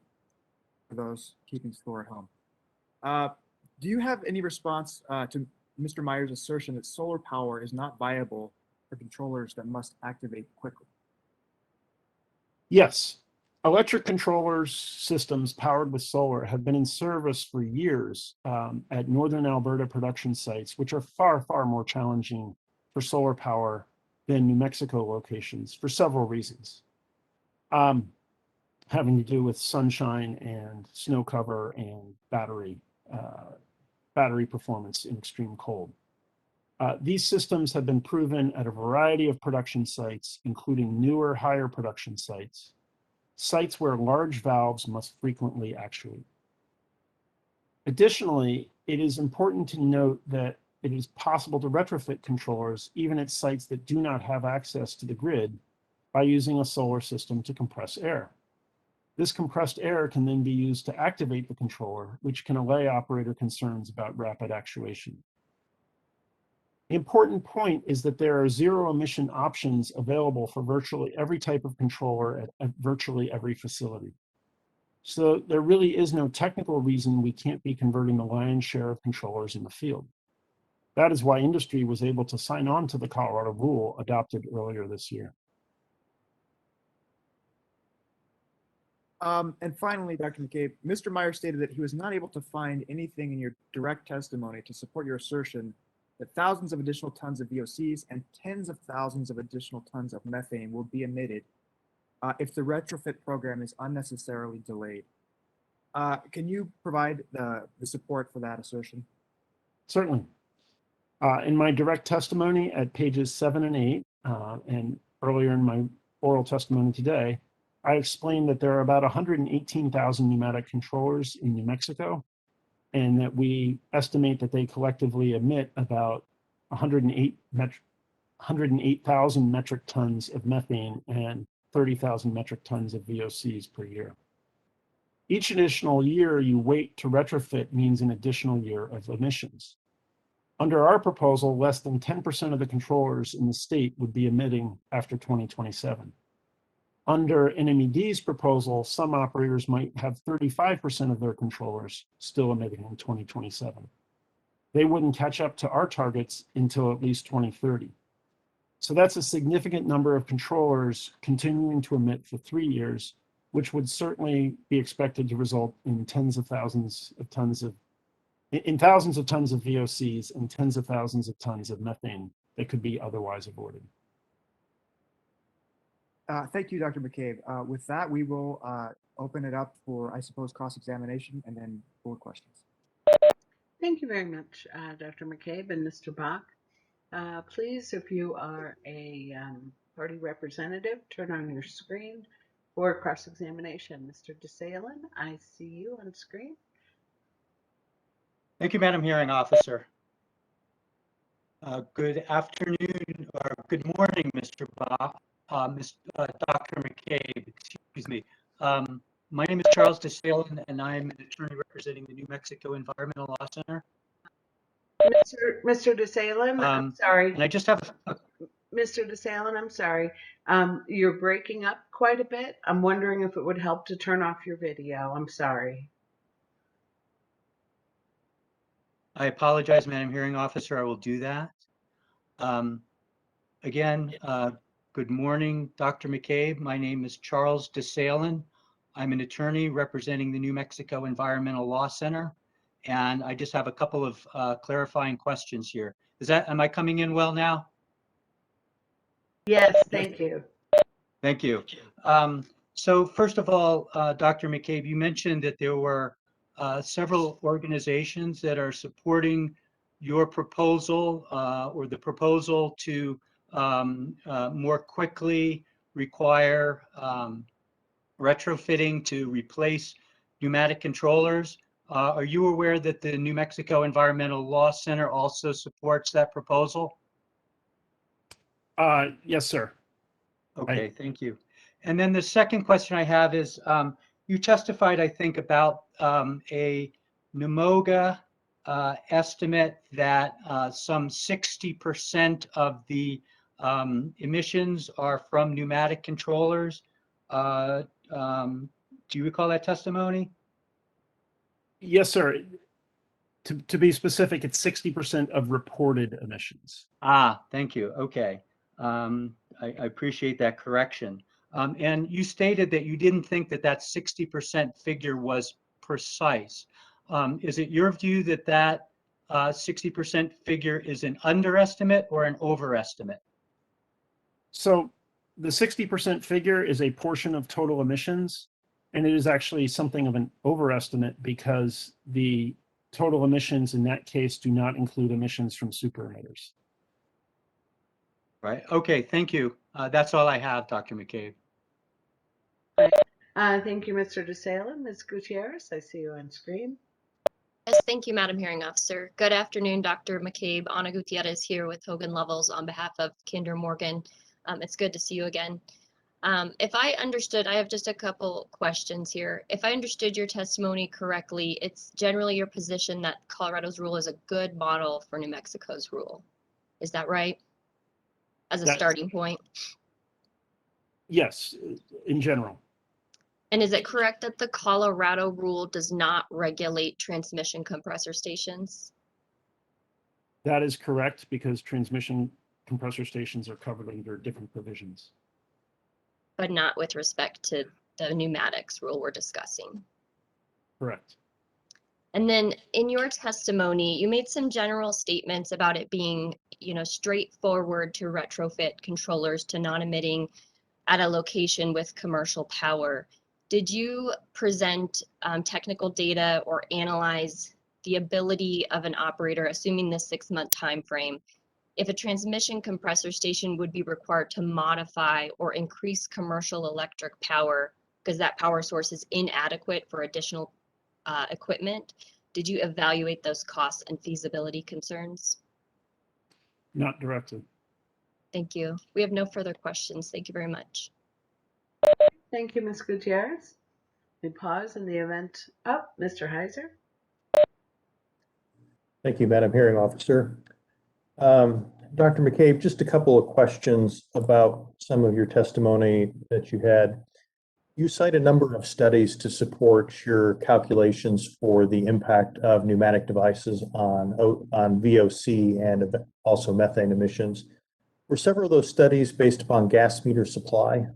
those keeping score at home. Do you have any response to Mr. Meyer's assertion that solar power is not viable for controllers that must activate quickly? Yes. Electric controllers systems powered with solar have been in service for years at Northern Alberta production sites, which are far, far more challenging for solar power than New Mexico locations for several reasons, having to do with sunshine and snow cover and battery performance in extreme cold. These systems have been proven at a variety of production sites, including newer, higher production sites where large valves must frequently actuate. Additionally, it is important to note that it is possible to retrofit controllers even at sites that do not have access to the grid by using a solar system to compress air. This compressed air can then be used to activate the controller, which can allay operator concerns about rapid actuation. The important point is that there are zero emission options available for virtually every type of controller at virtually every facility. So there really is no technical reason we can't be converting the lion's share of controllers in the field. That is why industry was able to sign on to the Colorado rule adopted earlier this year. And finally, Dr. McCabe, Mr. Meyers stated that he was not able to find anything in your direct testimony to support your assertion that thousands of additional tons of VOCs and tens of thousands of additional tons of methane will be emitted if the retrofit program is unnecessarily delayed. Can you provide the support for that assertion? Certainly. In my direct testimony at pages 7 and 8, and earlier in my oral testimony today, I explained that there are about 118,000 pneumatic controllers in New Mexico, and that we estimate that they collectively emit about 108,000 metric tons of methane and 30,000 metric tons of VOCs per year. Each additional year you wait to retrofit means an additional year of emissions. Under our proposal, less than 10% of the controllers in the state would be emitting after 2027. Under NMED's proposal, some operators might have 35% of their controllers still emitting in 2027. They wouldn't catch up to our targets until at least 2030. So that's a significant number of controllers continuing to emit for 3 years, which would certainly be expected to result in thousands of tons of VOCs and tens of thousands of tons of methane that could be otherwise avoided. Thank you, Dr. McCabe. With that, we will open it up for, I suppose, cross-examination and then board questions. Thank you very much, Dr. McCabe and Mr. Bach. Please, if you are a party representative, turn on your screen for cross-examination. Mr. DeSalen, I see you on screen. Thank you, Madam Hearing Officer. Good afternoon, or good morning, Mr. Bach, Dr. McCabe, excuse me. My name is Charles DeSalen, and I'm an attorney representing the New Mexico Environmental Law Center. Mr. DeSalen, I'm sorry. And I just have Mr. DeSalen, I'm sorry. You're breaking up quite a bit. I'm wondering if it would help to turn off your video. I'm sorry. I apologize, Madam Hearing Officer. I will do that. Again, good morning, Dr. McCabe. My name is Charles DeSalen. I'm an attorney representing the New Mexico Environmental Law Center, and I just have a couple of clarifying questions here. Am I coming in well now? Yes, thank you. Thank you. So first of all, Dr. McCabe, you mentioned that there were several organizations that are supporting your proposal or the proposal to more quickly require retrofitting to replace pneumatic controllers. Are you aware that the New Mexico Environmental Law Center also supports that proposal? Yes, sir. Okay, thank you. And then the second question I have is, you testified, I think, about a NMOGA estimate that some 60% of the emissions are from pneumatic controllers. Do you recall that testimony? Yes, sir. To be specific, it's 60% of reported emissions. Thank you. Okay. I appreciate that correction. And you stated that you didn't think that that 60% figure was precise. Is it your view that that 60% figure is an underestimate or an overestimate? So the 60% figure is a portion of total emissions, and it is actually something of an overestimate because the total emissions in that case do not include emissions from super emitters. Right. Okay. Thank you. That's all I have, Dr. McCabe. Thank you, Mr. DeSalen. Ms. Gutierrez, I see you on screen. Yes, thank you, Madam Hearing Officer. Good afternoon, Dr. McCabe. Ana Gutierrez here with Hogan Lovells on behalf of Kinder Morgan. It's good to see you again. If I understood, I have just a couple questions here. If I understood your testimony correctly, it's generally your position that Colorado's rule is a good model for New Mexico's rule. Is that right? As a starting point? Yes, in general. And is it correct that the Colorado rule does not regulate transmission compressor stations? That is correct, because transmission compressor stations are covered under different provisions. but not with respect to the pneumatics rule we're discussing. Correct. And then in your testimony, you made some general statements about it being, straightforward to retrofit controllers to non-emitting at a location with commercial power. Did you present technical data or analyze the ability of an operator, assuming the 6-month time frame, if a transmission compressor station would be required to modify or increase commercial electric power because that power source is inadequate for additional equipment? Did you evaluate those costs and feasibility concerns? Not directly. Thank you. We have no further questions. Thank you very much. Thank you, Ms. Gutierrez. We pause in the event. Oh, Mr. Heiser. Thank you, Madam Hearing Officer. Dr. McCabe, just a couple of questions about some of your testimony that you had. You cite a number of studies to support your calculations for the impact of pneumatic devices on VOC and also methane emissions. Were several of those studies based upon gas meter supply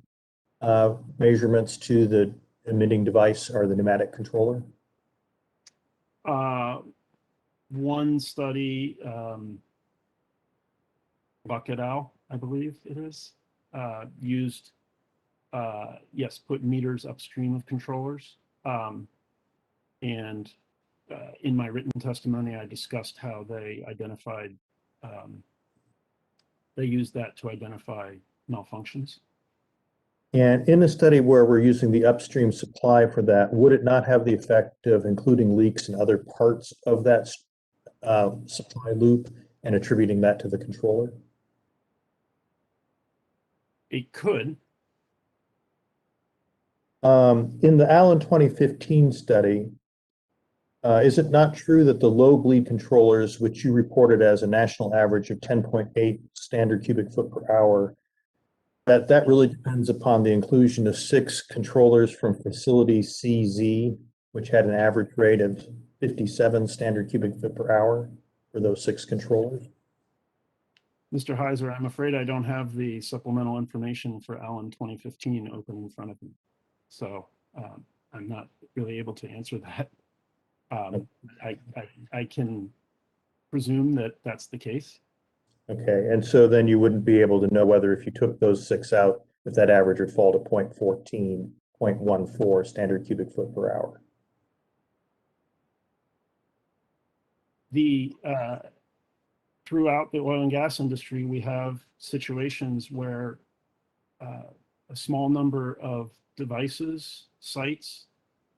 measurements to the emitting device or the pneumatic controller? One study, Bucket-Owl, I believe it is, used, put meters upstream of controllers. And in my written testimony, I discussed how they identified, they used that to identify malfunctions. And in the study where we're using the upstream supply for that, would it not have the effect of including leaks in other parts of that supply loop and attributing that to the controller? It could. In the Allen 2015 study, is it not true that the low bleed controllers, which you reported as a national average of 10.8 standard cubic foot per hour, that really depends upon the inclusion of 6 controllers from facility CZ, which had an average rate of 57 standard cubic foot per hour for those 6 controllers? Mr. Heiser, I'm afraid I don't have the supplemental information for Allen 2015 open in front of me. So I'm not really able to answer that. I can presume that that's the case. Okay, and so then you wouldn't be able to know whether if you took those 6 out, if that average would fall to 0.14, 0.14 standard cubic foot per hour. Throughout the oil and gas industry, we have situations where a small number of devices, sites,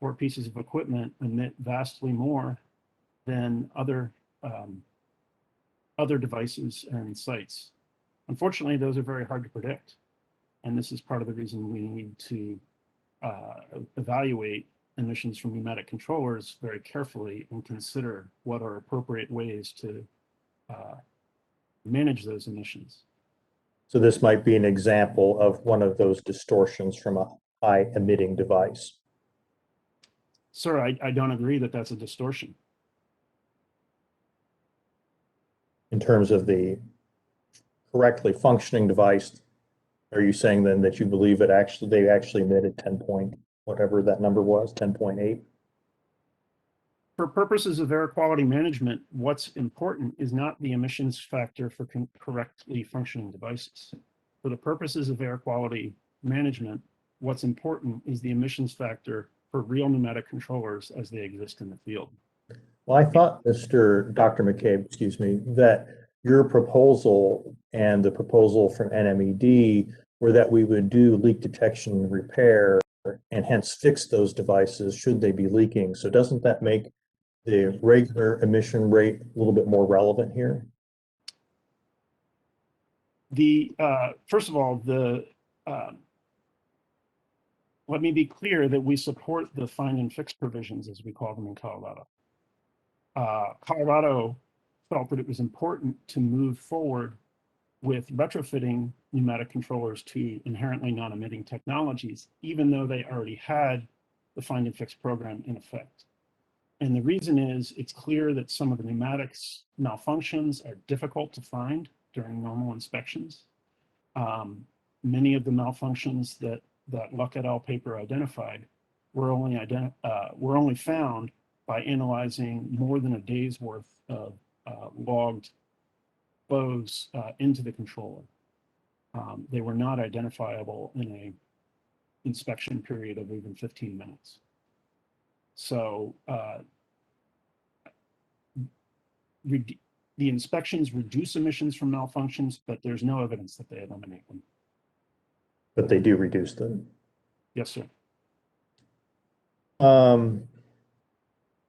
or pieces of equipment emit vastly more than other devices and sites. Unfortunately, those are very hard to predict. And this is part of the reason we need to evaluate emissions from pneumatic controllers very carefully and consider what are appropriate ways to manage those emissions. So this might be an example of one of those distortions from a high emitting device. Sir, I don't agree that that's a distortion. In terms of the correctly functioning device, are you saying then that you believe it they actually emitted 10 point, whatever that number was, 10.8? For purposes of air quality management, what's important is not the emissions factor for correctly functioning devices. For the purposes of air quality management, what's important is the emissions factor for real pneumatic controllers as they exist in the field. Well, I thought, Dr. McCabe, excuse me, that your proposal and the proposal from NMED were that we would do leak detection and repair and hence fix those devices should they be leaking. So doesn't that make the regular emission rate a little bit more relevant here? First of all, let me be clear that we support the find and fix provisions, as we call them in Colorado. Colorado felt that it was important to move forward with retrofitting pneumatic controllers to inherently non-emitting technologies, even though they already had the find and fix program in effect. And the reason is it's clear that some of the pneumatics malfunctions are difficult to find during normal inspections. Many of the malfunctions that Luck et al. Paper identified were only found by analyzing more than a day's worth of logged flows into the controller. They were not identifiable in a inspection period of even 15 minutes. So the inspections reduce emissions from malfunctions, but there's no evidence that they eliminate them. But they do reduce them. Yes, sir.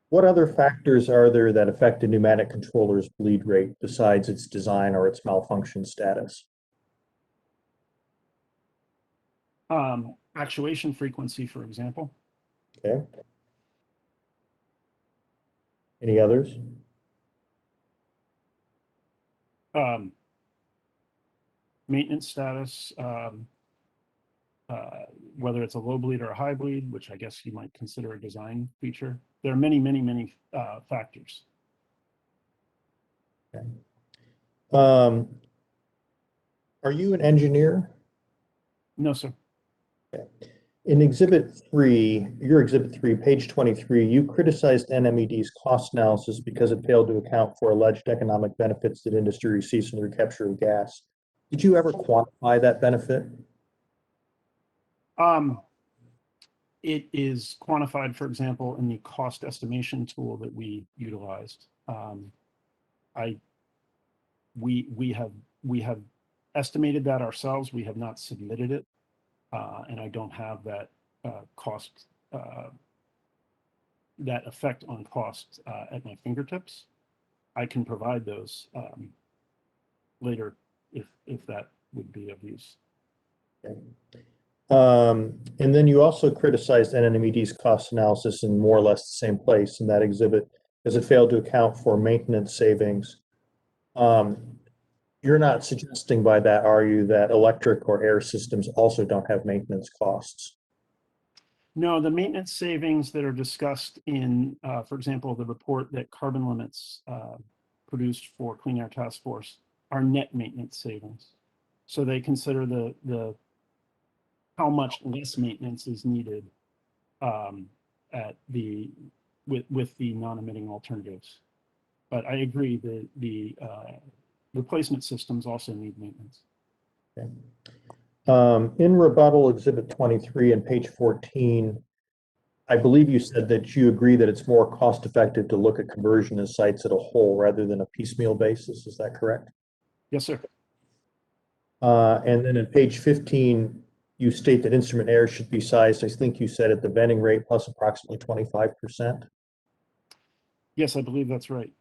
What other factors are there that affect a pneumatic controller's bleed rate besides its design or its malfunction status? Actuation frequency, for example. Okay. Any others? Maintenance status, whether it's a low bleed or a high bleed, which I guess you might consider a design feature. There are many, many, many factors. Okay. Are you an engineer? No, sir. Okay. In Exhibit 3, your Exhibit 3, page 23, you criticized NMED's cost analysis because it failed to account for alleged economic benefits that industry receives from the recapture of gas. Did you ever quantify that benefit? It is quantified, for example, in the cost estimation tool that we utilized. We have estimated that ourselves. We have not submitted it, and I don't have that cost, that effect on cost at my fingertips. I can provide those later if that would be of use. Okay. And then you also criticized NMED's cost analysis in more or less the same place in that exhibit, as it failed to account for maintenance savings. You're not suggesting by that, are you, that electric or air systems also don't have maintenance costs? No, the maintenance savings that are discussed in, for example, the report that Carbon Limits produced for Clean Air Task Force are net maintenance savings. So they consider the how much less maintenance is needed at the with the non-emitting alternatives. But I agree that the replacement systems also need maintenance. Okay. In rebuttal exhibit 23 and page 14, I believe you said that you agree that it's more cost effective to look at conversion of sites as a whole rather than a piecemeal basis. Is that correct? Yes, sir. And then in page 15, you state that instrument errors should be sized, I think you said, at the venting rate plus approximately 25%. Yes, I believe that's right.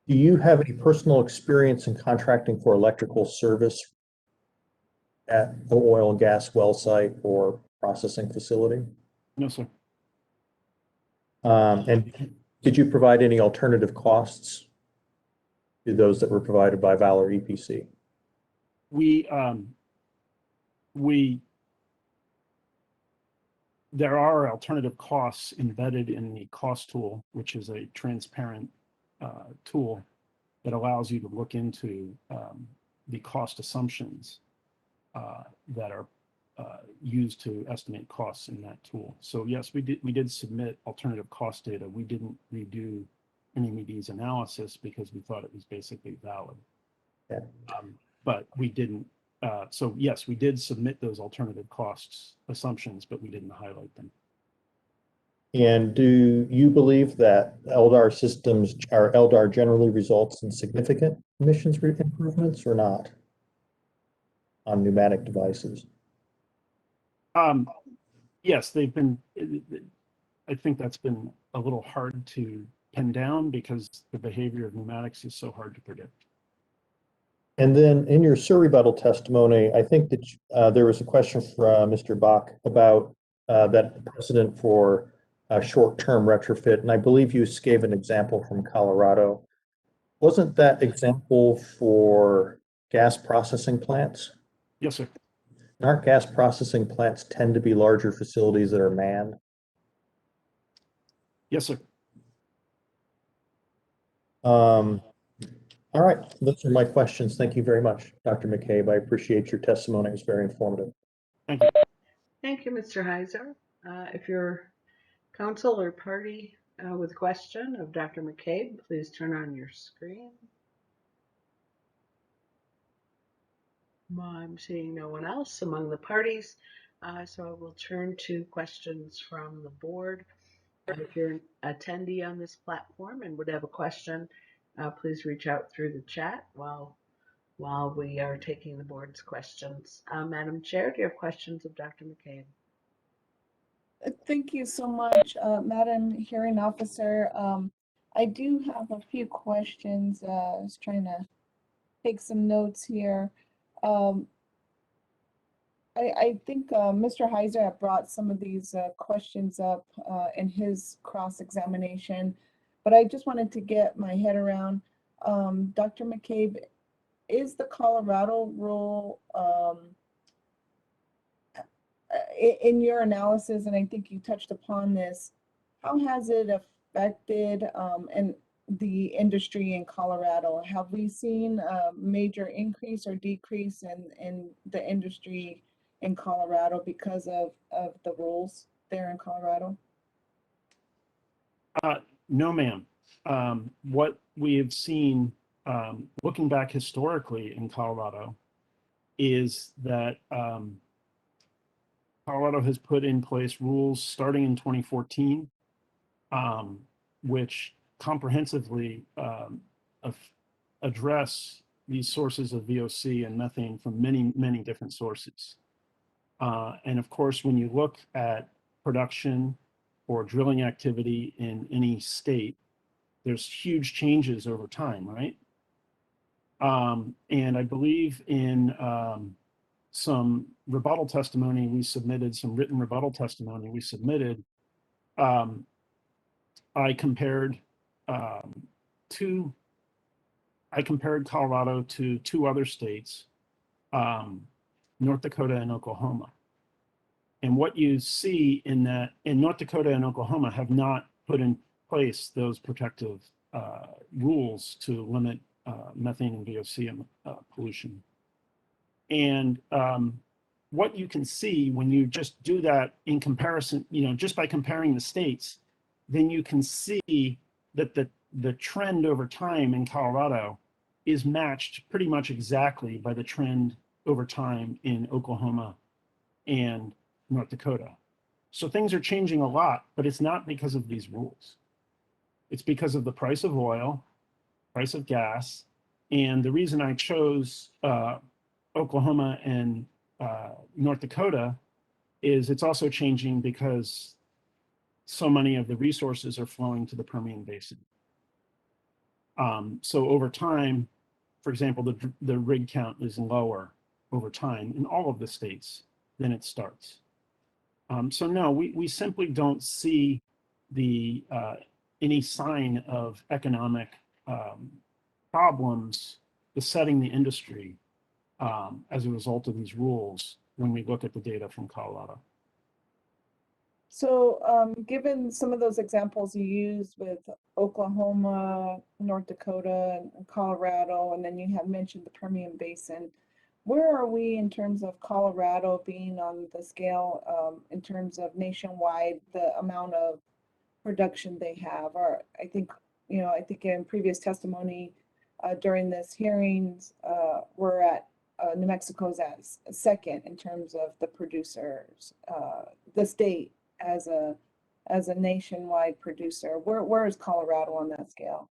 Do you have any personal experience in contracting for electrical service at the oil and gas well site or processing facility? No, sir. And did you provide any alternative costs to those that were provided by Valor EPC? There are alternative costs embedded in the cost tool, which is a transparent tool that allows you to look into the cost assumptions that are used to estimate costs in that tool. So yes, we did submit alternative cost data. We didn't redo NMED's analysis because we thought it was basically valid. Yeah. But we didn't. So yes, we did submit those alternative costs assumptions, but we didn't highlight them. And do you believe that Eldar systems or Eldar generally results in significant emissions improvements or not on pneumatic devices? Yes, they've been. I think that's been a little hard to pin down because the behavior of pneumatics is so hard to predict. And then in your rebuttal testimony, I think that there was a question from Mr. Bach about that precedent for short-term retrofit, and I believe you gave an example from Colorado. Wasn't that example for gas processing plants? Yes, sir. Aren't gas processing plants tend to be larger facilities that are manned? Yes, sir. All right, those are my questions. Thank you very much, Dr. McCabe. I appreciate your testimony. It was very informative. Thank you. Thank you, Mr. Heiser. If your counsel or party with a question of Dr. McCabe, please turn on your screen. I'm seeing no one else among the parties, so I will turn to questions from the board. If you're an attendee on this platform and would have a question, please reach out through the chat while we are taking the board's questions. Madam Chair, do you have questions of Dr. McCabe? Thank you so much, Madam Hearing Officer. I do have a few questions. I was trying to take some notes here. I think Mr. Heiser had brought some of these questions up in his cross-examination, but I just wanted to get my head around. Dr. McCabe, is the Colorado rule in your analysis, and I think you touched upon this, how has it affected and the industry in Colorado? Have we seen a major increase or decrease in the industry in Colorado because of the rules there in Colorado? No, ma'am. What we have seen, looking back historically in Colorado, is that Colorado has put in place rules starting in 2014, which comprehensively address these sources of VOC and methane from many, many different sources. And of course, when you look at production or drilling activity in any state, there's huge changes over time, right? And I believe in some rebuttal testimony we submitted, some written rebuttal testimony we submitted, I compared Colorado to two other states, North Dakota and Oklahoma. And what you see in that, in North Dakota and Oklahoma have not put in place those protective rules to limit methane and VOC pollution. And what you can see when you just do that in comparison, just by comparing the states, then you can see that the trend over time in Colorado is matched pretty much exactly by the trend over time in Oklahoma and North Dakota. So things are changing a lot, but it's not because of these rules. It's because of the price of oil, price of gas, and the reason I chose Oklahoma and North Dakota is it's also changing because so many of the resources are flowing to the Permian Basin. So over time, for example, the rig count is lower over time in all of the states than it starts. So no, we simply don't see the any sign of economic problems besetting the industry as a result of these rules when we look at the data from Colorado. So given some of those examples you used with Oklahoma, North Dakota, and Colorado, and then you have mentioned the Permian Basin, where are we in terms of Colorado being on the scale in terms of nationwide, the amount of production they have? Or I think in previous testimony during this hearings, we're at New Mexico's at second in terms of the producers, the state as a nationwide producer. Where is Colorado on that scale?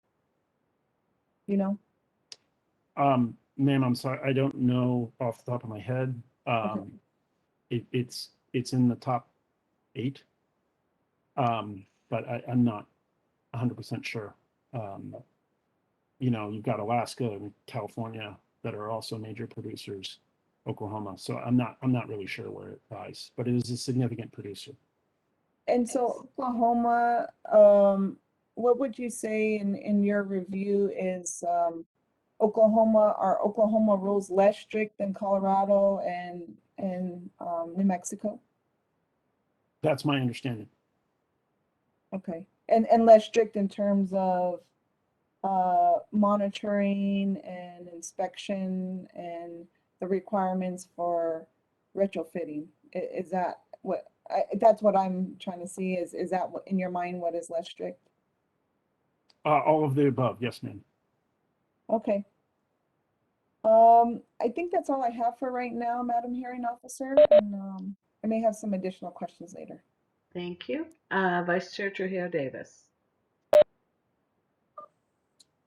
Ma'am, I'm sorry, I don't know off the top of my head. It's in the top 8, but I'm not 100% sure. You've got Alaska and California that are also major producers, Oklahoma. So I'm not really sure where it lies, but it is a significant producer. And so Oklahoma, what would you say in your review is are Oklahoma rules less strict than Colorado and New Mexico? That's my understanding. Okay. and less strict in terms of monitoring and inspection and the requirements for retrofitting. Is that what that's what I'm trying to see, is that what in your mind what is less strict? All of the above, yes, ma'am. Okay. I think that's all I have for right now, Madam Hearing Officer, and I may have some additional questions later. Thank you. Vice Chair Trujillo Davis.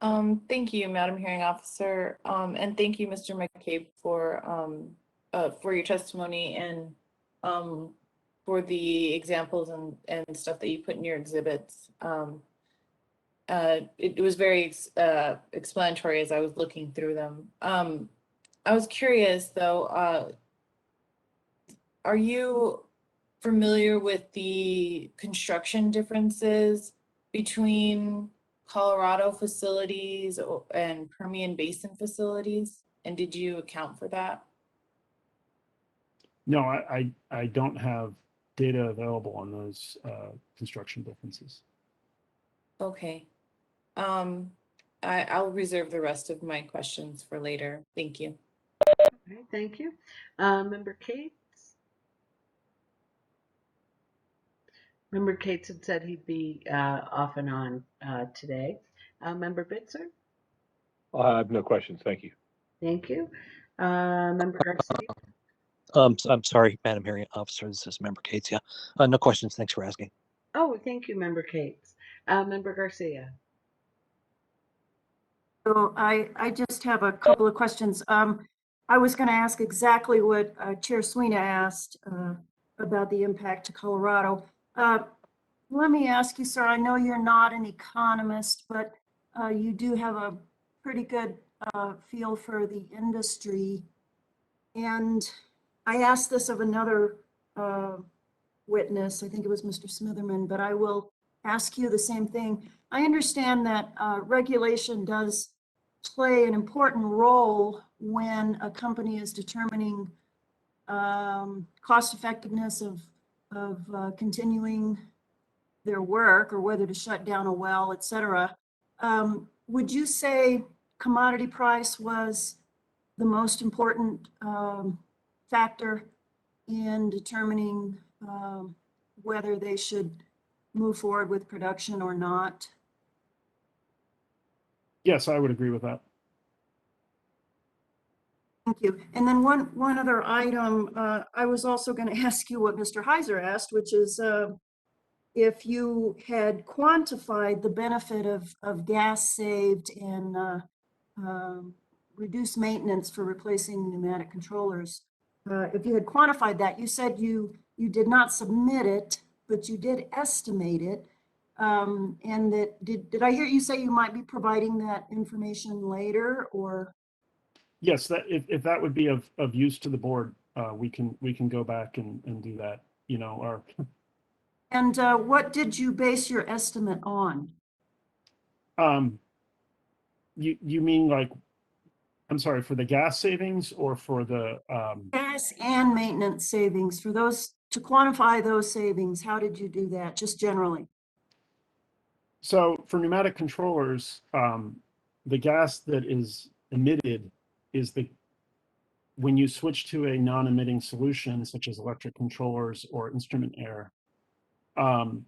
Thank you, Madam Hearing Officer, and thank you, Mr. McCabe, for your testimony and for the examples and stuff that you put in your exhibits. It was very explanatory as I was looking through them. I was curious, though, are you familiar with the construction differences between Colorado facilities and Permian Basin facilities? And did you account for that? No, I don't have data available on those construction differences. Okay. I'll reserve the rest of my questions for later. Thank you. All right, thank you. Member Cates? Member Cates had said he'd be off and on today. Member Bitzer? I have no questions. Thank you. Thank you. Member Garcia? I'm sorry, Madam Hearing Officer. This is Member Cates. Yeah, no questions. Thanks for asking. Oh, thank you, Member Cates. Member Garcia? So I just have a couple of questions. I was going to ask exactly what Chair Sweeney asked about the impact to Colorado. Let me ask you, sir, I know you're not an economist, but you do have a pretty good feel for the industry. And I asked this of another witness, I think it was Mr. Smitherman, but I will ask you the same thing. I understand that regulation does play an important role when a company is determining cost effectiveness of continuing their work or whether to shut down a well, et cetera. Would you say commodity price was the most important factor in determining whether they should move forward with production or not? Yes, I would agree with that. Thank you. And then one other item, I was also going to ask you what Mr. Heiser asked, which is if you had quantified the benefit of gas saved and reduced maintenance for replacing pneumatic controllers. If you had quantified that, you said you did not submit it, but you did estimate it. And that did I hear you say you might be providing that information later, or? Yes, that if that would be of use to the board, we can go back and do that. You know, our. And what did you base your estimate on? You mean like, I'm sorry, for the gas savings or for the Gas and maintenance savings, for those, to quantify those savings, how did you do that, just generally? So for pneumatic controllers, the gas that is emitted is when you switch to a non-emitting solution, such as electric controllers or instrument air, all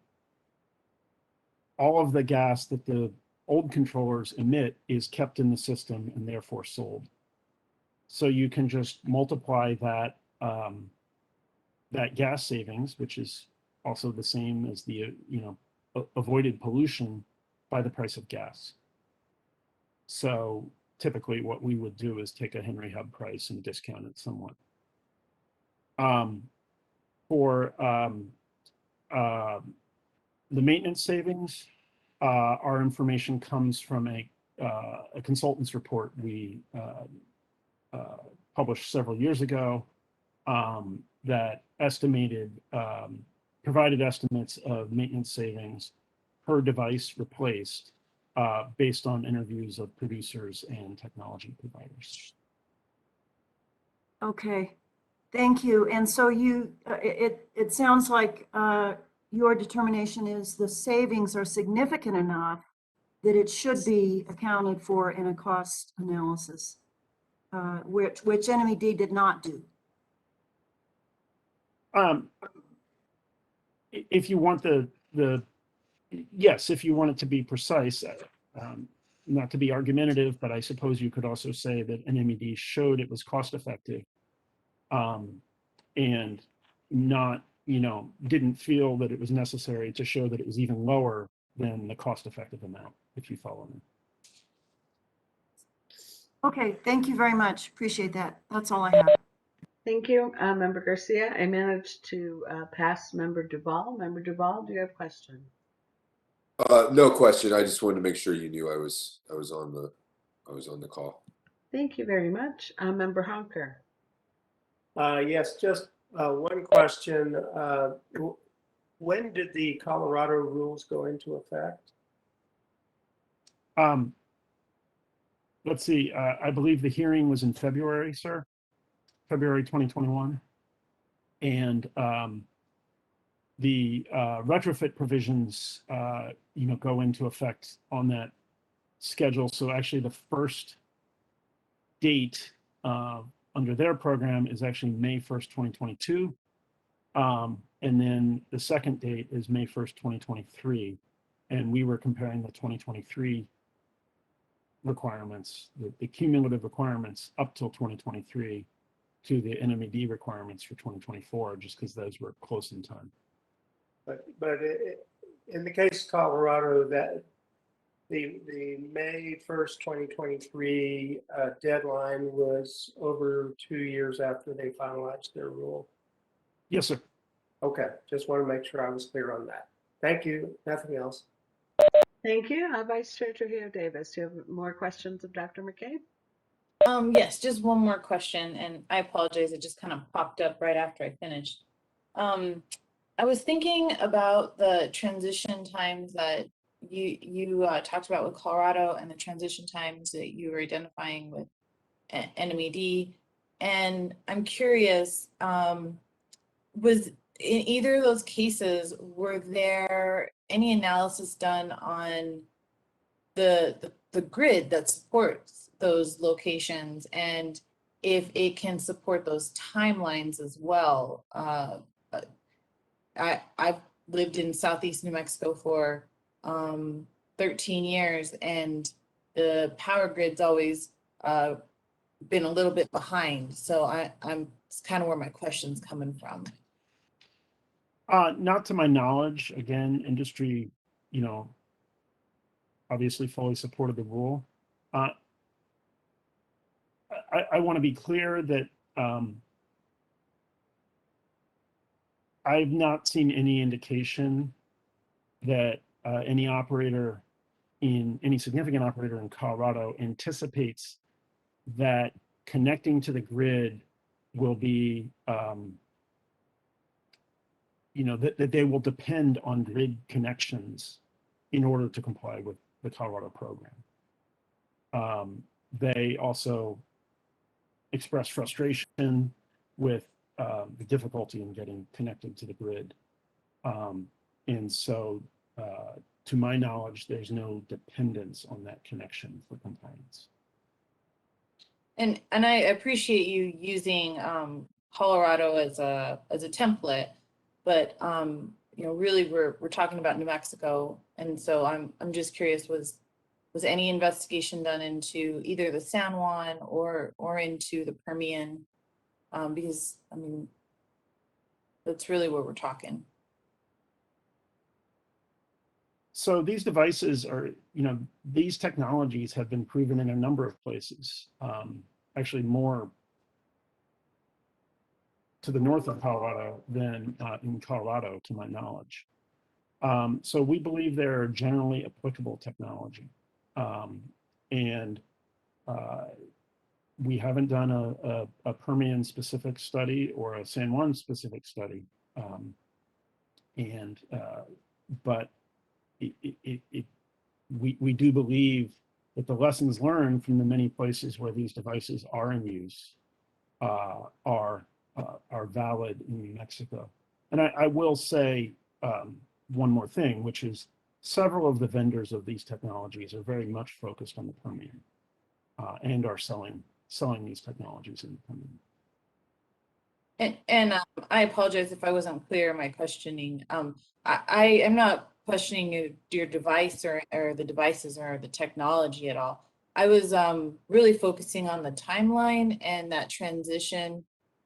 of the gas that the old controllers emit is kept in the system and therefore sold. So you can just multiply that that gas savings, which is also the same as the avoided pollution, by the price of gas. So typically what we would do is take a Henry Hub price and discount it somewhat. For the maintenance savings, our information comes from a consultant's report we published several years ago that provided estimates of maintenance savings per device replaced based on interviews of producers and technology providers. Okay, thank you. And so it sounds like your determination is the savings are significant enough that it should be accounted for in a cost analysis, which NMED did not do. If you want yes, if you want it to be precise, not to be argumentative, but I suppose you could also say that NMED showed it was cost effective, and not, didn't feel that it was necessary to show that it was even lower than the cost effective amount, if you follow me. Okay, thank you very much. Appreciate that. That's all I have. Thank you, Member Garcia. I managed to pass Member Duval. Member Duval, do you have a question? No question. I just wanted to make sure you knew I was on the call. Thank you very much. Member Honker. Yes, just one question. When did the Colorado rules go into effect? Let's see, I believe the hearing was in February, sir, February 2021. And the retrofit provisions, go into effect on that schedule. So actually the first date under their program is actually May 1st, 2022. And then the second date is May 1st, 2023. And we were comparing the 2023 requirements, the cumulative requirements up till 2023 to the NMED requirements for 2024, just because those were close in time. But in the case of Colorado, that the May 1st, 2023 deadline was over 2 years after they finalized their rule. Yes, sir. Okay, just want to make sure I was clear on that. Thank you. Nothing else. Thank you. Vice Chair Trujillo Davis, do you have more questions of Dr. McCabe? Yes, just one more question, and I apologize, it just kind of popped up right after I finished. I was thinking about the transition times that you talked about with Colorado and the transition times that you were identifying with NMED, and I'm curious, was in either of those cases, were there any analysis done on the grid that supports those locations, and if it can support those timelines as well? I've lived in Southeast New Mexico for 13 years, and the power grid's always been a little bit behind. So I'm it's kind of where my question's coming from. Not to my knowledge. Again, industry, obviously fully supported the rule. I want to be clear that I've not seen any indication that any significant operator in Colorado anticipates that connecting to the grid will be, that they will depend on grid connections in order to comply with the Colorado program. They also express frustration with the difficulty in getting connected to the grid. And so, to my knowledge, there's no dependence on that connection for compliance. And I appreciate you using Colorado as a template, but really we're talking about New Mexico, and so I'm just curious, was any investigation done into either the San Juan or into the Permian? Because I mean, that's really where we're talking. So these devices are, these technologies have been proven in a number of places, actually more to the north of Colorado than in Colorado, to my knowledge. So we believe they're generally applicable technology. And we haven't done a Permian specific study or a San Juan specific study. But we do believe that the lessons learned from the many places where these devices are in use are valid in New Mexico. And I will say, one more thing, which is several of the vendors of these technologies are very much focused on the Permian and are selling these technologies in the Permian. And I apologize if I wasn't clear in my questioning. I am not questioning your device or the devices or the technology at all. I was really focusing on the timeline and that transition.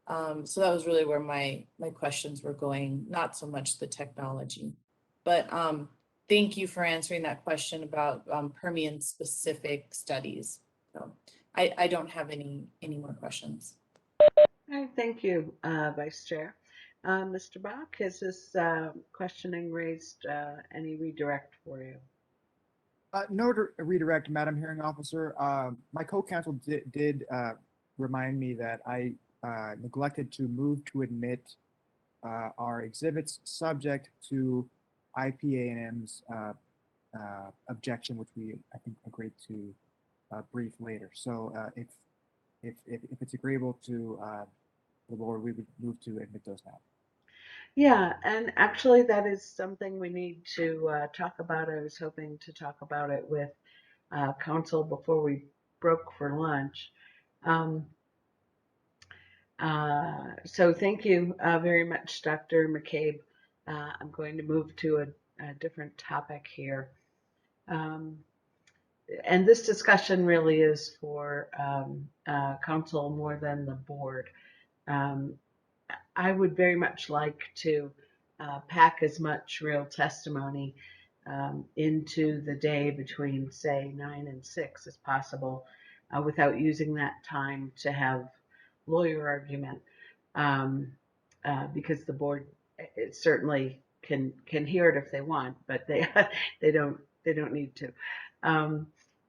So that was really where my questions were going, not so much the technology. But thank you for answering that question about Permian specific studies. So I don't have any more questions. All right, thank you, Vice Chair. Mr. Bach, has this questioning raised any redirect for you? No redirect, Madam Hearing Officer. My co-counsel did remind me that I neglected to move to admit our exhibits subject to IPA&M's objection, which we, I think, agreed to brief later. So if it's agreeable to the board, we would move to admit those now. Yeah, and actually that is something we need to talk about. I was hoping to talk about it with council before we broke for lunch. So thank you very much, Dr. McCabe. I'm going to move to a different topic here. And this discussion really is for council more than the board. I would very much like to pack as much real testimony into the day between, say, 9 and 6 as possible without using that time to have lawyer argument because the board it certainly can hear it if they want, but they don't need to.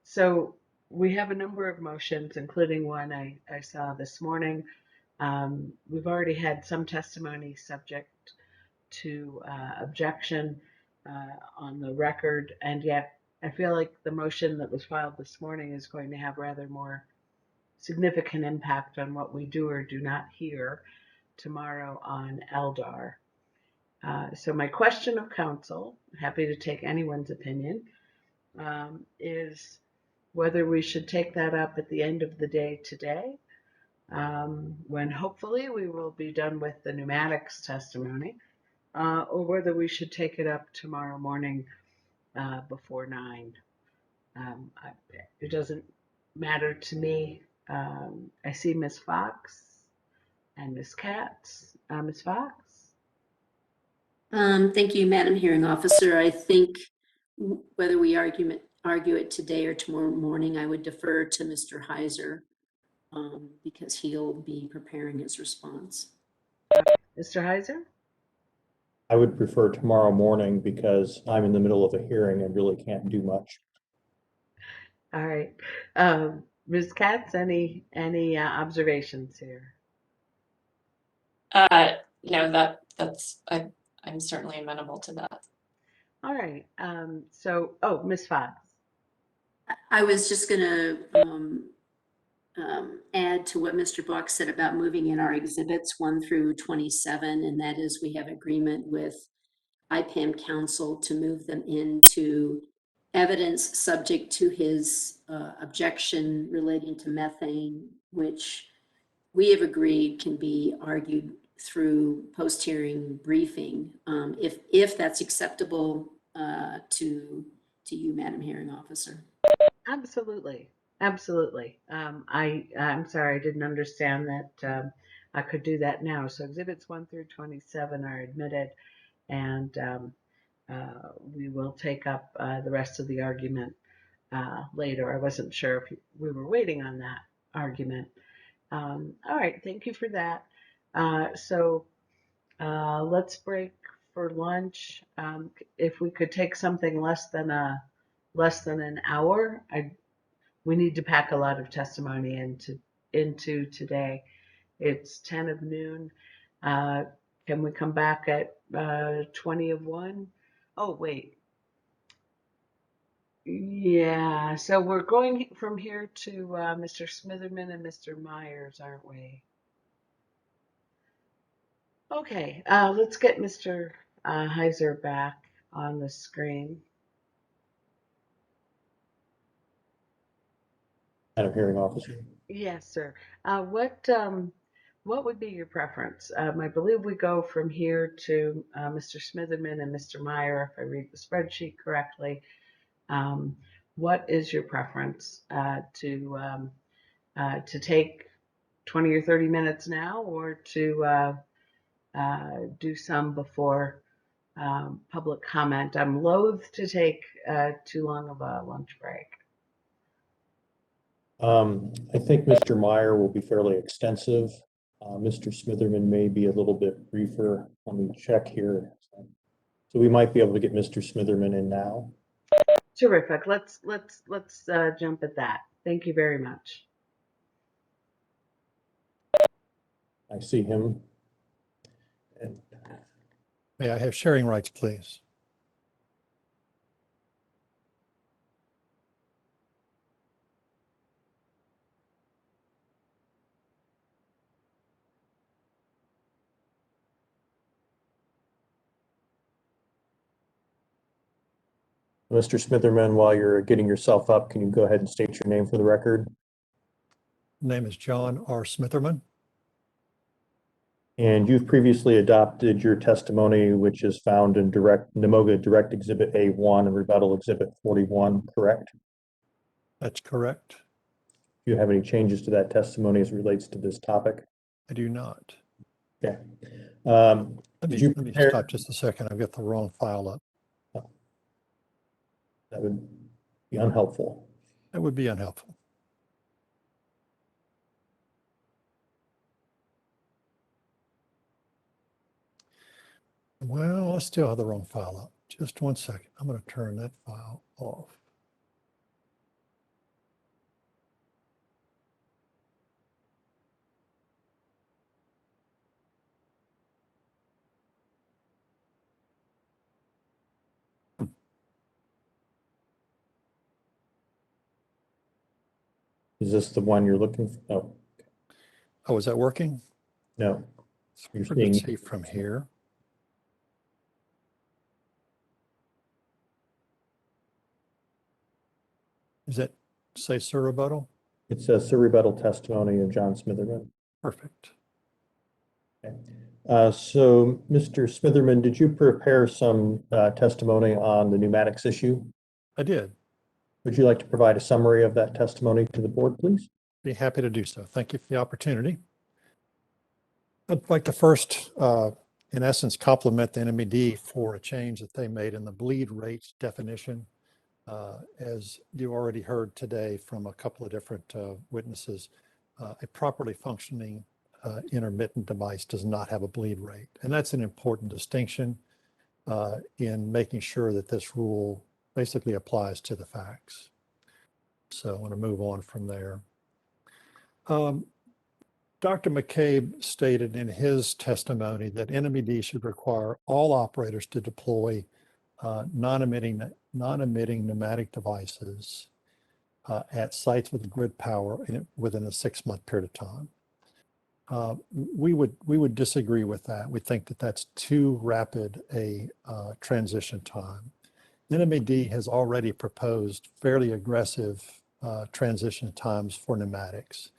So we have a number of motions, including one I saw this morning. We've already had some testimony subject to objection on the record, and yet I feel like the motion that was filed this morning is going to have rather more significant impact on what we do or do not hear tomorrow on Eldar. So my question of council, happy to take anyone's opinion, is whether we should take that up at the end of the day today, when hopefully we will be done with the pneumatics testimony, or whether we should take it up tomorrow morning before 9. It doesn't matter to me. I see Ms. Fox and Ms. Katz. Ms. Fox? Thank you, Madam Hearing Officer. I think whether we argue it today or tomorrow morning, I would defer to Mr. Heiser because he'll be preparing his response. Mr. Heiser? I would prefer tomorrow morning because I'm in the middle of a hearing and really can't do much. All right. Ms. Katz, any observations here? No, I'm certainly amenable to that. All right. Ms. Fox. I was just going to add to what Mr. Bach said about moving in our exhibits 1 through 27, and that is we have agreement with IPAM Council to move them into evidence subject to his objection relating to methane, which we have agreed can be argued through post-hearing briefing, if that's acceptable to you, Madam Hearing Officer. Absolutely. Absolutely. I'm sorry, I didn't understand that I could do that now. So exhibits 1 through 27 are admitted, and we will take up the rest of the argument later. I wasn't sure if we were waiting on that argument. All right, thank you for that. Let's break for lunch. If we could take something less than an hour, we need to pack a lot of testimony into today. It's 10 of noon. Can we come back at 20 of 1? Oh, wait. Yeah, so we're going from here to Mr. Smitherman and Mr. Meyers, aren't we? Okay, let's get Mr. Heiser back. on the screen. Madam Hearing Officer. Yes, sir. What would be your preference? I believe we go from here to Mr. Smitherman and Mr. Meyer, if I read the spreadsheet correctly. What is your preference to take 20 or 30 minutes now, or to do some before public comment? I'm loath to take too long of a lunch break. I think Mr. Meyer will be fairly extensive. Mr. Smitherman may be a little bit briefer. Let me check here. So we might be able to get Mr. Smitherman in now. Terrific. Let's jump at that. Thank you very much. I see him. And May I have sharing rights, please? Mr. Smitherman, while you're getting yourself up, can you go ahead and state your name for the record? Name is John R. Smitherman. And you've previously adopted your testimony, which is found in NMOGA Direct Exhibit A1 and Rebuttal Exhibit 41, correct? That's correct. Do you have any changes to that testimony as it relates to this topic? I do not. Okay. Let me Did you prepare? stop just a second. I've got the wrong file up. That would be unhelpful. That would be unhelpful. Well, I still have the wrong file up. Just one second. I'm going to turn that file off. Is this the one you're looking for? Oh, Oh, is that working? no. You're Hard to seeing see from here. Is that say Sir rebuttal? it says Sir rebuttal testimony of John Smitherman. Perfect. Okay. So, Mr. Smitherman, did you prepare some testimony on the pneumatics issue? I did. Would you like to provide a summary of that testimony to the board, please? Be happy to do so. Thank you for the opportunity. I'd like to first, in essence, compliment the NMED for a change that they made in the bleed rates definition. As you already heard today from a couple of different witnesses, a properly functioning intermittent device does not have a bleed rate. And that's an important distinction in making sure that this rule basically applies to the facts. So I want to move on from there. Dr. McCabe stated in his testimony that NMED should require all operators to deploy non-emitting pneumatic devices at sites with grid power within a 6-month period of time. We would disagree with that. We think that that's too rapid a transition time. NMED has already proposed fairly aggressive transition times for pneumatics,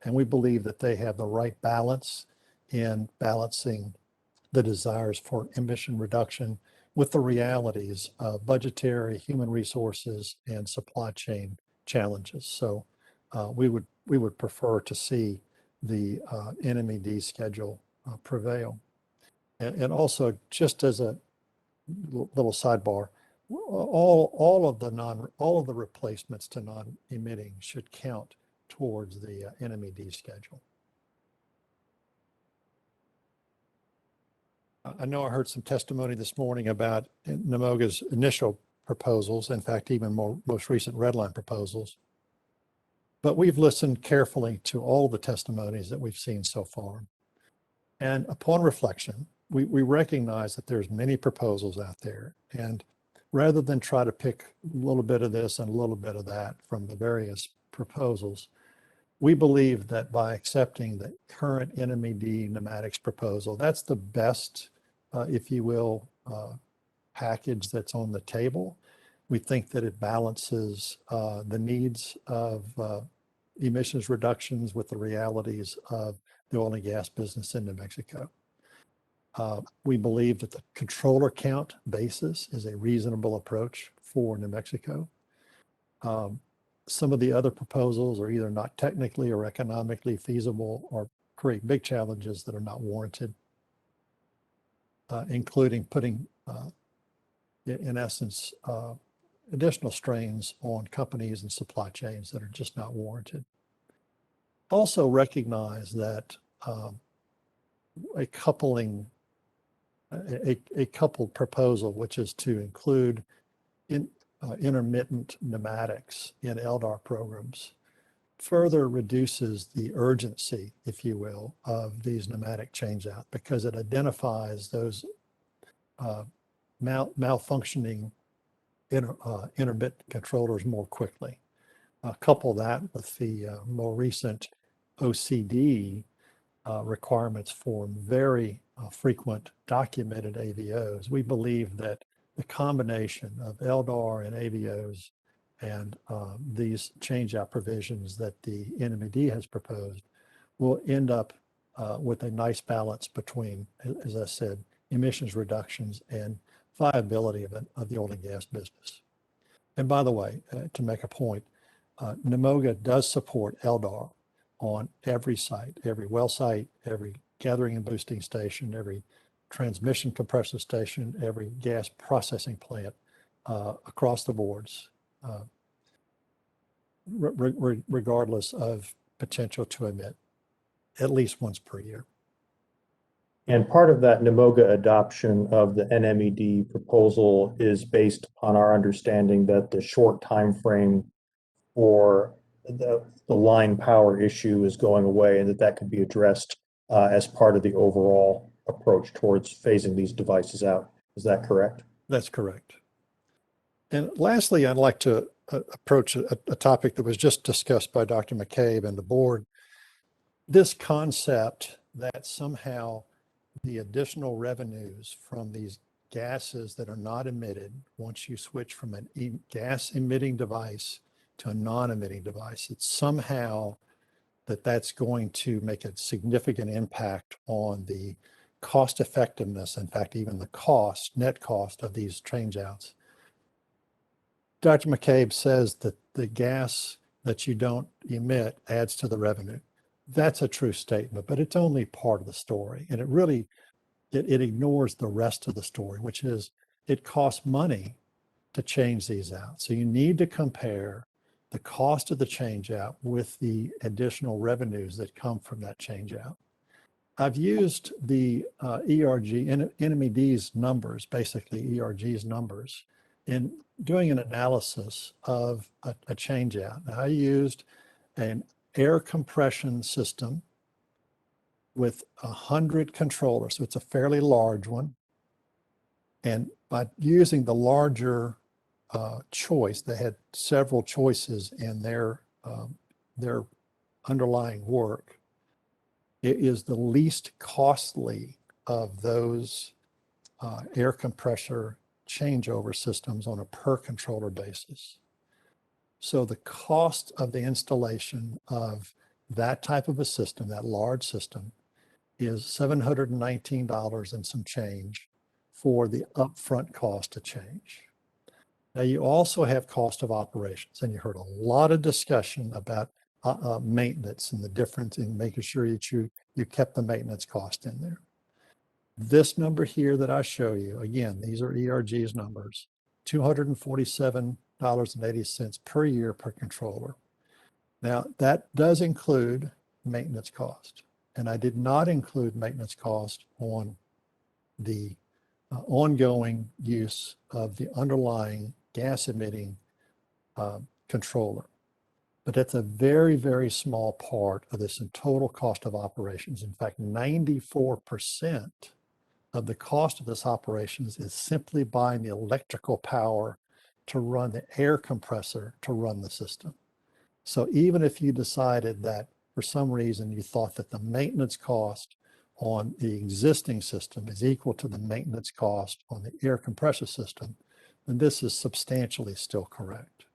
and we believe that they have the right balance in balancing the desires for emission reduction with the realities of budgetary, human resources, and supply chain challenges. So we would prefer to see the NMED schedule prevail. And also, just as a little sidebar, all of the replacements to non-emitting should count towards the NMED schedule. I know I heard some testimony this morning about NMOGA's initial proposals, in fact, even most recent redline proposals. But we've listened carefully to all the testimonies that we've seen so far. And upon reflection, we recognize that there's many proposals out there. And rather than try to pick a little bit of this and a little bit of that from the various proposals, we believe that by accepting the current NMED pneumatics proposal, that's the best, if you will, package that's on the table. We think that it balances the needs of emissions reductions with the realities of the oil and gas business in New Mexico. We believe that the controller count basis is a reasonable approach for New Mexico. Some of the other proposals are either not technically or economically feasible or create big challenges that are not warranted, including putting, in essence, additional strains on companies and supply chains that are just not warranted. Also recognize that a coupled proposal, which is to include intermittent pneumatics in Eldar programs, further reduces the urgency, if you will, of these pneumatic changeout because it identifies those malfunctioning intermittent controllers more quickly. Couple that with the more recent OCD requirements for very frequent documented AVOs. We believe that the combination of Eldar and AVOs and these change-out provisions that the NMED has proposed will end up with a nice balance between, as I said, emissions reductions and viability of the oil and gas business. And by the way, to make a point, NMOGA does support Eldar on every site, every well site, every gathering and boosting station, every transmission compressor station, every gas processing plant across the boards, regardless of potential to emit at least once per year. And part of that NMOGA adoption of the NMED proposal is based on our understanding that the short time frame for the line power issue is going away and that could be addressed as part of the overall approach towards phasing these devices out. Is that correct? That's correct. And lastly, I'd like to approach a topic that was just discussed by Dr. McCabe and the board. This concept that somehow the additional revenues from these gases that are not emitted once you switch from a gas emitting device to a non-emitting device, it's somehow that's going to make a significant impact on the cost effectiveness, in fact, even the cost, net cost of these changeouts. Dr. McCabe says that the gas that you don't emit adds to the revenue. That's a true statement, but it's only part of the story. And it really, it ignores the rest of the story, which is it costs money to change these out. So you need to compare the cost of the change out with the additional revenues that come from that change out. I've used the ERG, NMED's numbers, basically ERG's numbers, in doing an analysis of a change out. I used an air compression system with 100 controllers. So it's a fairly large one. And by using the larger choice, they had several choices in their underlying work. It is the least costly of those air compressor changeover systems on a per controller basis. So the cost of the installation of that type of a system, that large system, is $719 and some change for the upfront cost to change. Now you also have cost of operations, and you heard a lot of discussion about maintenance and the difference in making sure that you kept the maintenance cost in there. This number here that I show you, again, these are ERG's numbers, $247.80 per year per controller. Now that does include maintenance cost, and I did not include maintenance cost on the ongoing use of the underlying gas emitting controller. But that's a very, very small part of this in total cost of operations. In fact, 94% of the cost of this operations is simply buying the electrical power to run the air compressor to run the system. So even if you decided that for some reason you thought that the maintenance cost on the existing system is equal to the maintenance cost on the air compressor system, then this is substantially still correct.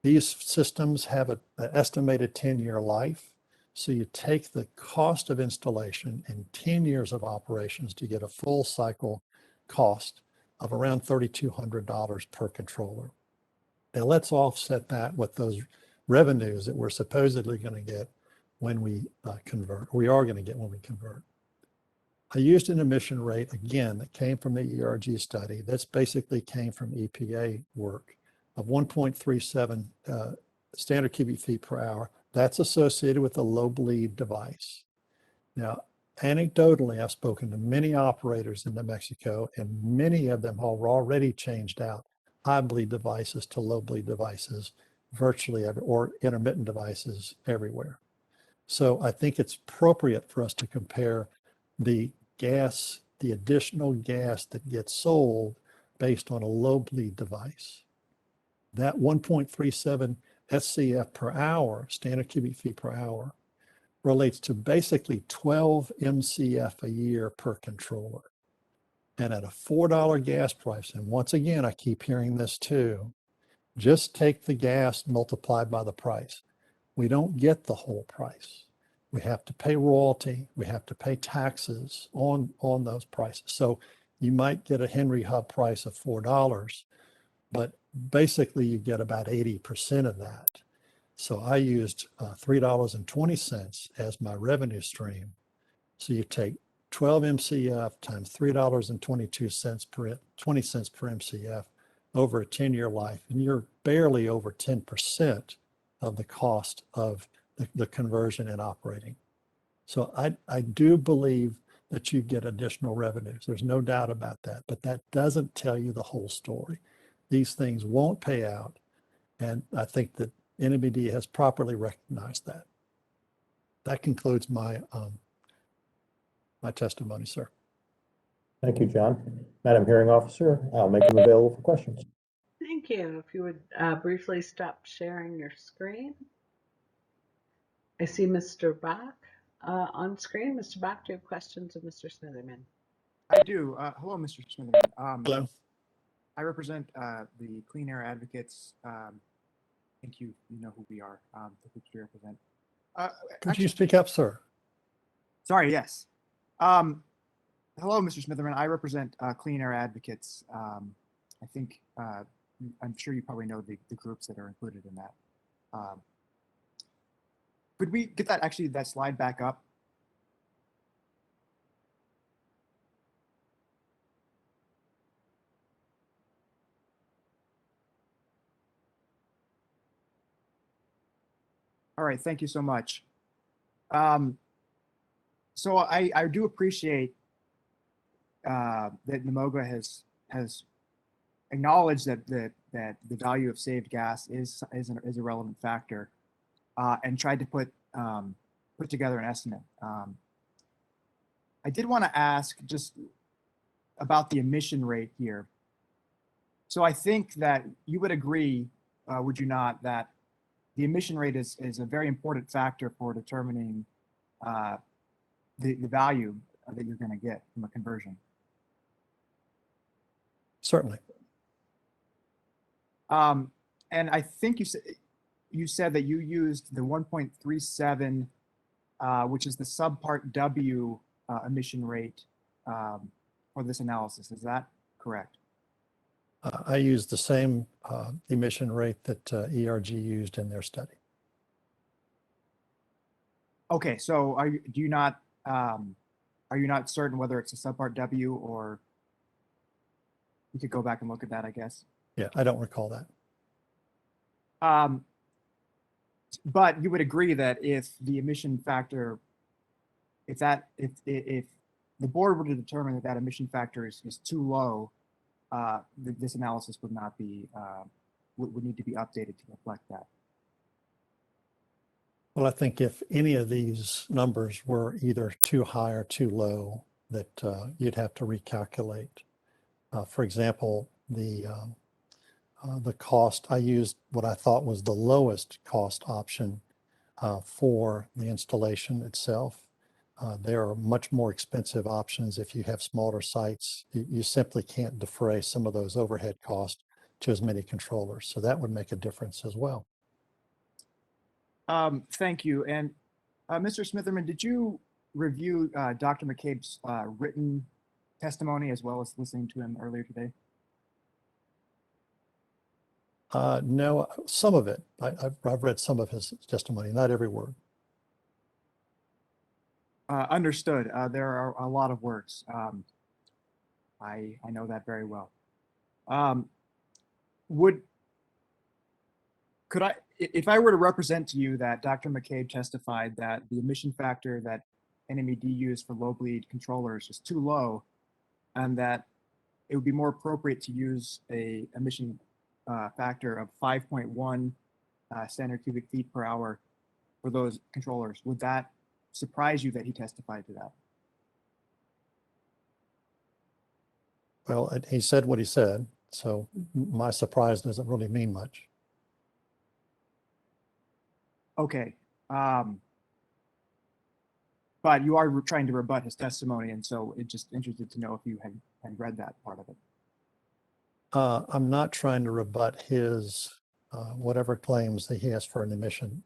These systems have an estimated 10-year life. So you take the cost of installation and 10 years of operations to get a full cycle cost of around $3,200 per controller. Now let's offset that with those revenues that we're supposedly going to get when we convert. We are going to get when we convert. I used an emission rate, again, that came from the ERG study. That's basically came from EPA work of 1.37 standard cubic feet per hour. That's associated with a low bleed device. Now, anecdotally, I've spoken to many operators in New Mexico, and many of them have already changed out high bleed devices to low bleed devices virtually or intermittent devices everywhere. So I think it's appropriate for us to compare the gas, the additional gas that gets sold based on a low bleed device. That 1.37 SCF per hour, standard cubic feet per hour, relates to basically 12 MCF a year per controller. And at a $4 gas price, and once again, I keep hearing this too, just take the gas multiplied by the price. We don't get the whole price. We have to pay royalty. We have to pay taxes on those prices. So you might get a Henry Hub price of $4, but basically you get about 80% of that. So I used $3.20 as my revenue stream. So you take 12 MCF times $3.22 per 20 cents per MCF over a 10-year life, and you're barely over 10% of the cost of the conversion and operating. So I do believe that you get additional revenues. There's no doubt about that, but that doesn't tell you the whole story. These things won't pay out, and I think that NMED has properly recognized that. That concludes my my testimony, sir. Thank you, John. Madam Hearing Officer, I'll make them available for questions. Thank you. If you would briefly stop sharing your screen. I see Mr. Bach on screen. Mr. Bach, do you have questions of Mr. Smitherman? I do. Hello, Mr. Smitherman. Hello. I represent the Clean Air Advocates. I think you know who we are, the groups we represent. Could you speak up, sir? Sorry, yes. Hello, Mr. Smitherman. I represent Clean Air Advocates. I think, I'm sure you probably know the groups that are included in that. Could we get that slide back up? All right, thank you so much. So I do appreciate that NMOGA has acknowledged that the value of saved gas is a relevant factor, and tried to put together an estimate. I did want to ask just about the emission rate here. So I think that you would agree, would you not, that the emission rate is a very important factor for determining the value that you're going to get from a conversion. Certainly. And I think you said that you used the 1.37, which is the subpart W emission rate for this analysis. Is that correct? I used the same emission rate that ERG used in their study. Okay, so are you not certain whether it's a subpart W, or you could go back and look at that, I guess? Yeah, I don't recall that. But you would agree that if the emission factor, if the board were to determine that emission factor is too low, this analysis would not be would need to be updated to reflect that. Well, I think if any of these numbers were either too high or too low, that you'd have to recalculate. For example, the cost, I used what I thought was the lowest cost option for the installation itself. There are much more expensive options if you have smaller sites. You simply can't defray some of those overhead costs to as many controllers. So that would make a difference as well. Thank you. And Mr. Smitherman, did you review Dr. McCabe's written testimony as well as listening to him earlier today? No, some of it. I've read some of his testimony, not every word. Understood. There are a lot of words. I know that very well. Could I, if I were to represent to you that Dr. McCabe testified that the emission factor that NMED used for low bleed controllers is too low, and that it would be more appropriate to use a emission factor of 5.1 standard cubic feet per hour for those controllers, would that surprise you that he testified to that? Well, he said what he said, so my surprise doesn't really mean much. Okay. But you are trying to rebut his testimony, and so it's just interested to know if you had read that part of it. I'm not trying to rebut his whatever claims that he has for an emission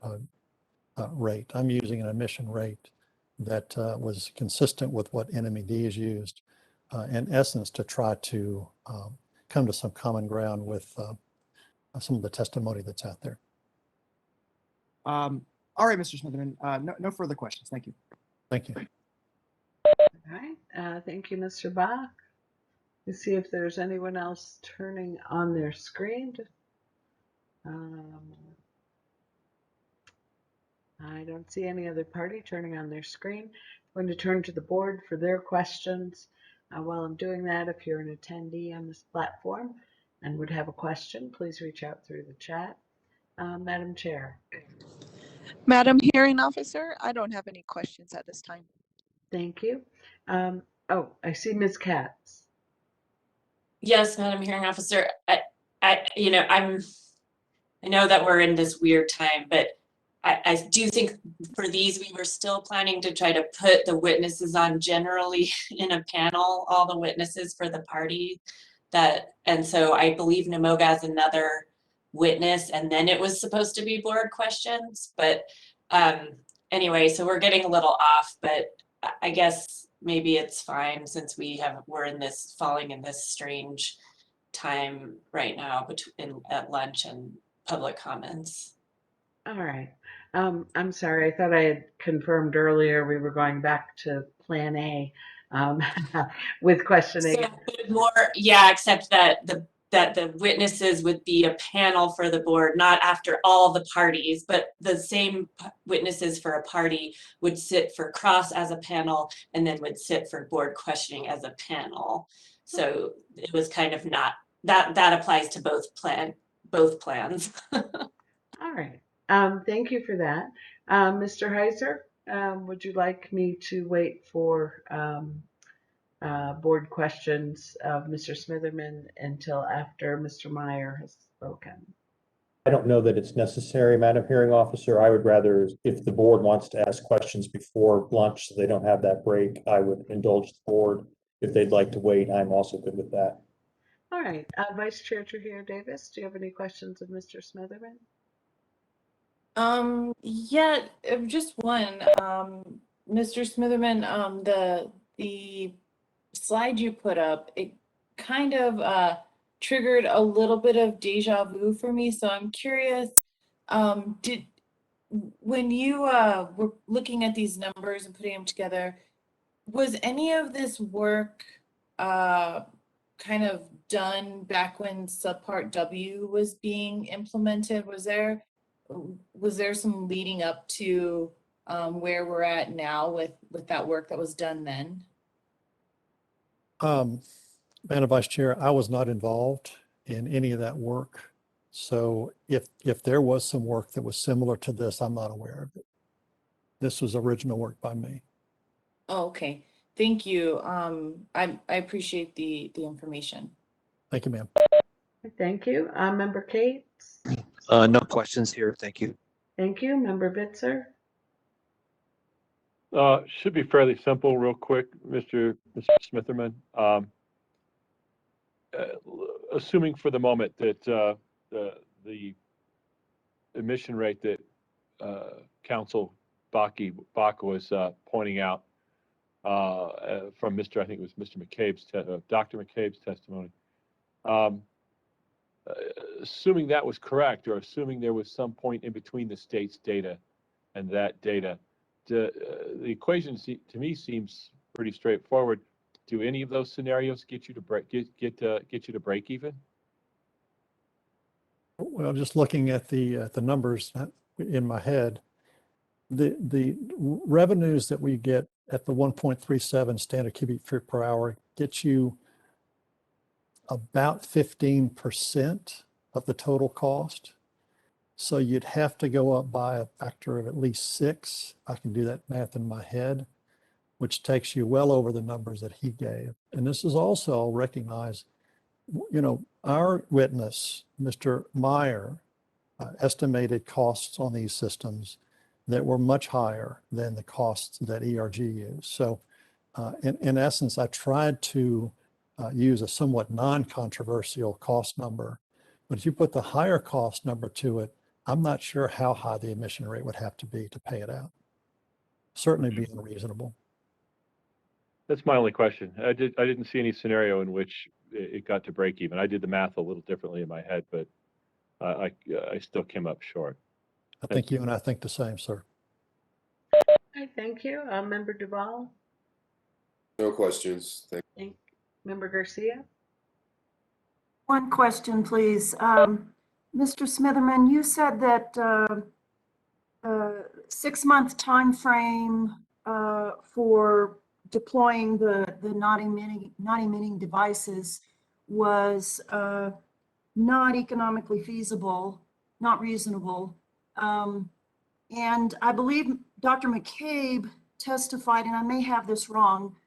rate. I'm using an emission rate that was consistent with what NMED has used, in essence, to try to come to some common ground with some of the testimony that's out there. All right, Mr. Smitherman, no further questions. Thank you. Thank you. All right. Thank you, Mr. Bach. Let's see if there's anyone else turning on their screen. I don't see any other party turning on their screen. I'm going to turn to the board for their questions. While I'm doing that, if you're an attendee on this platform and would have a question, please reach out through the chat. Madam Chair. Madam Hearing Officer, I don't have any questions at this time. Thank you. Oh, I see Ms. Katz. Yes, Madam Hearing Officer, I know that we're in this weird time, but I do think for these, we were still planning to try to put the witnesses on generally in a panel, all the witnesses for the party and so I believe Namoga has another witness, and then it was supposed to be board questions, but anyway, so we're getting a little off, but I guess maybe it's fine since we're falling in this strange time right now at lunch and public comments. All right. I'm sorry. I thought I had confirmed earlier we were going back to Plan A with questioning. So more, yeah, except that the witnesses would be a panel for the board, not after all the parties, but the same witnesses for a party would sit for cross as a panel and then would sit for board questioning as a panel. So it was kind of not, that applies to both plans. All right. Thank you for that. Mr. Heiser, would you like me to wait for board questions of Mr. Smitherman until after Mr. Meyer has spoken? I don't know that it's necessary, Madam Hearing Officer. I would rather, if the board wants to ask questions before lunch so they don't have that break, I would indulge the board. If they'd like to wait, I'm also good with that. All right. Vice Chair Trujillo Davis, do you have any questions of Mr. Smitherman? Yeah, just one. Mr. Smitherman, the slide you put up, it kind of triggered a little bit of deja vu for me. So I'm curious, when you were looking at these numbers and putting them together, was any of this work kind of done back when Subpart W was being implemented? Was there some leading up to where we're at now with that work that was done then? Madam Vice Chair, I was not involved in any of that work. So if there was some work that was similar to this, I'm not aware of it. This was original work by me. Oh, okay. Thank you. I appreciate the information. Thank you, ma'am. Thank you. Member Cates? No questions here. Thank you. Thank you. Member Bitzer? Should be fairly simple, real quick, Mr. Smitherman. Assuming for the moment that the emission rate that Council Bach was pointing out from Mr. I think it was Mr. McCabe's, Dr. McCabe's testimony. Assuming that was correct, or assuming there was some point in between the state's data and that data, the equation to me seems pretty straightforward. Do any of those scenarios get you to break get you to break even? Well, just looking at the numbers in my head, the revenues that we get at the 1.37 standard cubic feet per hour gets you about 15% of the total cost. So you'd have to go up by a factor of at least 6. I can do that math in my head, which takes you well over the numbers that he gave. And this is also, I'll recognize, you know, our witness, Mr. Meyers, estimated costs on these systems that were much higher than the costs that ERG used. So in essence, I tried to use a somewhat non-controversial cost number, but if you put the higher cost number to it, I'm not sure how high the emission rate would have to be to pay it out. Certainly be unreasonable. That's my only question. I didn't see any scenario in which it got to break even. I did the math a little differently in my head, but I still came up short. I think you and I think the same, sir. I thank you. Member Duval. No questions. Thank Member Garcia. One question, please. Mr. Smitherman, you said that 6-month time frame for deploying the not emitting devices was not economically feasible, not reasonable. And I believe Dr. McCabe testified, and I may have this wrong,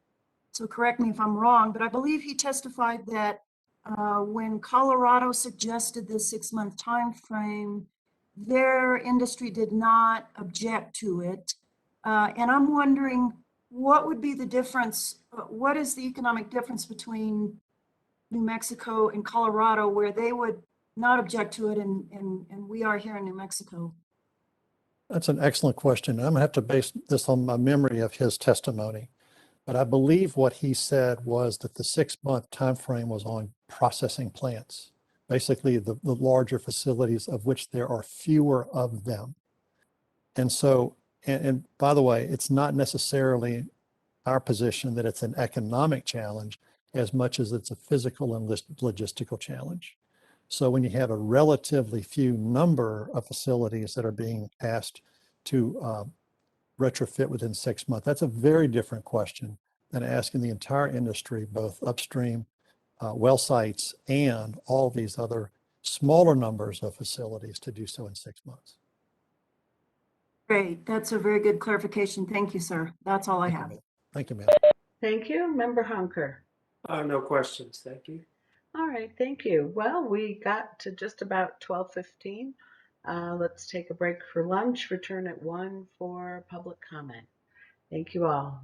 so correct me if I'm wrong, but I believe he testified that when Colorado suggested the 6-month time frame, their industry did not object to it. And I'm wondering, what would be the difference? What is the economic difference between New Mexico and Colorado, where they would not object to it and we are here in New Mexico? That's an excellent question. I'm gonna have to base this on my memory of his testimony. But I believe what he said was that the 6-month time frame was on processing plants, basically the larger facilities of which there are fewer of them. And so, and by the way, it's not necessarily our position that it's an economic challenge as much as it's a physical and logistical challenge. So when you have a relatively few number of facilities that are being asked to retrofit within 6 months, that's a very different question than asking the entire industry, both upstream well sites and all these other smaller numbers of facilities, to do so in 6 months. Great, that's a very good clarification. Thank you, sir. That's all I have. Thank you, ma'am. Thank you. Member Hunker. No questions. Thank you. All right, thank you. Well, we got to just about 12:15. Let's take a break for lunch, return at 1 for public comment. Thank you all.